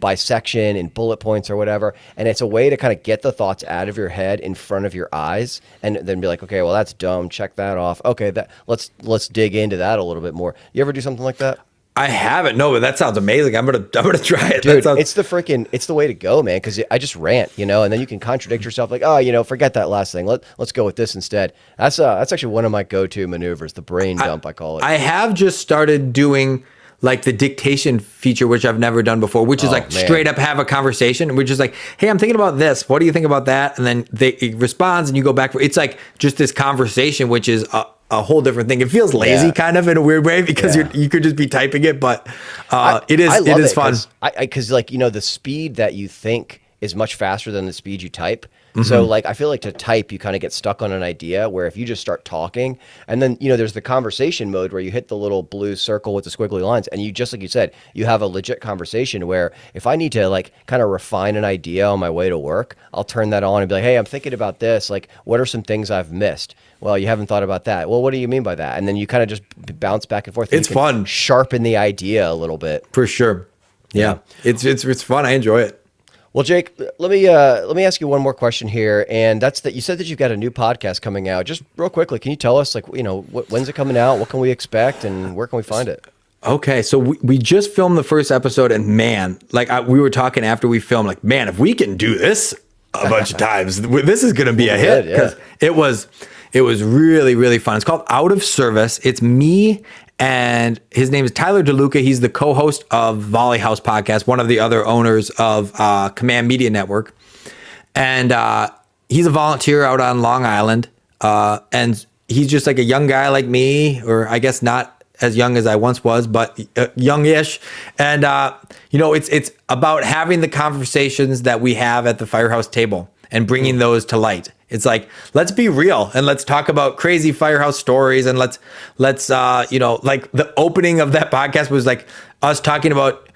by section in bullet points or whatever. And it's a way to kind of get the thoughts out of your head in front of your eyes and then be like, okay, well, that's dumb. Check that off. Okay, let's dig into that a little bit more. You ever do something like that? I haven't. No, but that sounds amazing. I'm gonna try it. Dude, That it's the way to go, man. Because I just rant, and then you can contradict yourself, like, oh, forget that last thing. Let's go with this instead. That's actually one of my go-to maneuvers, the brain dump, I call it. I have just started doing like the dictation feature, which I've never done before, which is like man. straight up have a conversation, which is like, hey, I'm thinking about this. What do you think about that? And then it responds, and you go back. It's like just this conversation, which is a whole different thing. It feels lazy kind of in a weird way because you could just be typing it, but it is fun. Because the speed that you think is much faster than the speed you type. So like, I feel like to type, you kind of get stuck on an idea where if you just start talking and then, there's the conversation mode where you hit the little blue circle with the squiggly lines. And you, just like you said, you have a legit conversation where if I need to like kind of refine an idea on my way to work, I'll turn that on and be like, hey, I'm thinking about this. Like, what are some things I've missed? Well, you haven't thought about that. Well, what do you mean by that? And then you kind of just bounce back and forth. It's fun. Sharpen the idea a little bit. For sure. Yeah. It's fun. I enjoy it. Well, Jake, let me ask you one more question here, and that's that you said that you've got a new podcast coming out. Just real quickly, can you tell us, like, when's it coming out? What can we expect, and where can we find it? Okay, so we just filmed the first episode, and man, like we were talking after we filmed, like, man, if we can do this a bunch of times, this is going to be a hit because it was really, really fun. It's called Out of Service. It's me. And his name is Tyler DeLuca. He's the co-host of Volley House Podcast, one of the other owners of Command Media Network. And he's a volunteer out on Long Island. And he's just like a young guy like me, or I guess not as young as I once was, but youngish. And, it's about having the conversations that we have at the firehouse table and bringing those to light. It's like, let's be real and let's talk about crazy firehouse stories. And let's like the opening of that podcast was like us talking about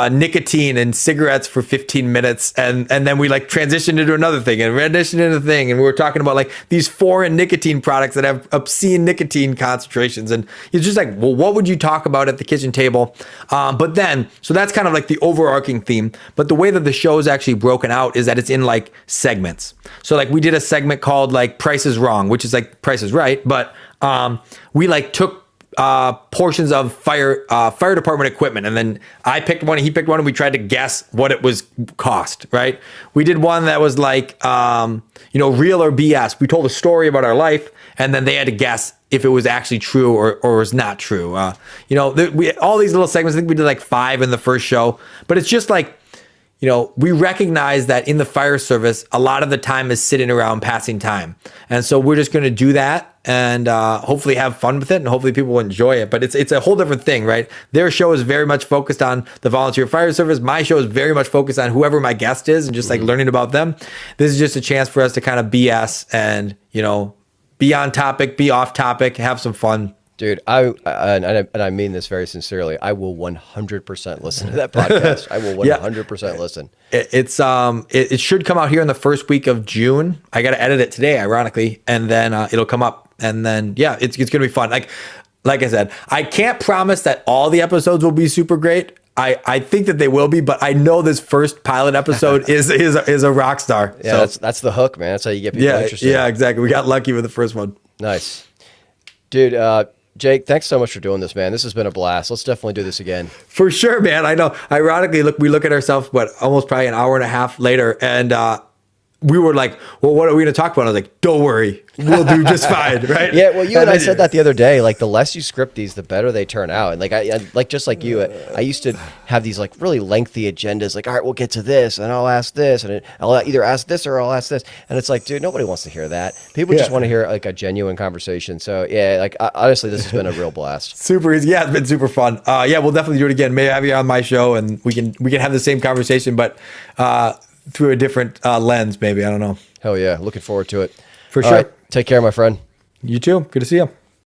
nicotine and cigarettes for 15 minutes. And then we like transitioned into another thing and transitioned into a thing. And we were talking about like these foreign nicotine products that have obscene nicotine concentrations. And it's just like, well, what would you talk about at the kitchen table? But then, so that's kind of like the overarching theme. But the way that the show is actually broken out is that it's in like segments. So like we did a segment called like Price is Wrong, which is like Price is Right. But we like took portions of fire department equipment, and then I picked one, he picked one, and we tried to guess what it was cost, right? We did one that was like real or BS. We told a story about our life, and then they had to guess if it was actually true or was not true. We all these little segments. I think we did like 5 in the first show, but it's just like, we recognize that in the fire service, a lot of the time is sitting around passing time. And so we're just going to do that and hopefully have fun with it, and hopefully people will enjoy it. But it's a whole different thing, right? Their show is very much focused on the volunteer fire service. My show is very much focused on whoever my guest is and just like learning about them. This is just a chance for us to kind of BS and, be on topic, be off topic, have some fun. Dude, I mean this very sincerely. I will 100% listen to that podcast. I will 100% listen. It should come out here in the first week of June. I got to edit it today, ironically, and then it'll come up. And then it's gonna be fun. Like I said, I can't promise that all the episodes will be super great. I think that they will be, but I know this first pilot episode is a rock star. Yeah, so that's the hook, man. That's how you get people interested. Yeah, exactly. We got lucky with the first one. Nice, dude. Jake, thanks so much for doing this, man. This has been a blast. Let's definitely do this again. For sure, man. I know. Ironically, we look at ourselves, almost probably an hour and a half later, and we were like, well, what are we going to talk about? I was like, don't worry. We'll do just fine, right? Yeah, well, you and I said that the other day. Like, the less you script these, the better they turn out. And like just like you, I used to have these like really lengthy agendas. Like, all right, we'll get to this, and I'll ask this, and I'll either ask this or I'll ask this. And it's like, dude, nobody wants to hear that. People just want to hear like a genuine conversation. So yeah, like honestly, this has been a real blast. Super easy. Yeah, it's been super fun. We'll definitely do it again. Maybe have you on my show, and we can have the same conversation, but through a different lens, maybe. I don't know. Hell yeah, looking forward to it. For sure. All right, take care, my friend. You too. Good to see you.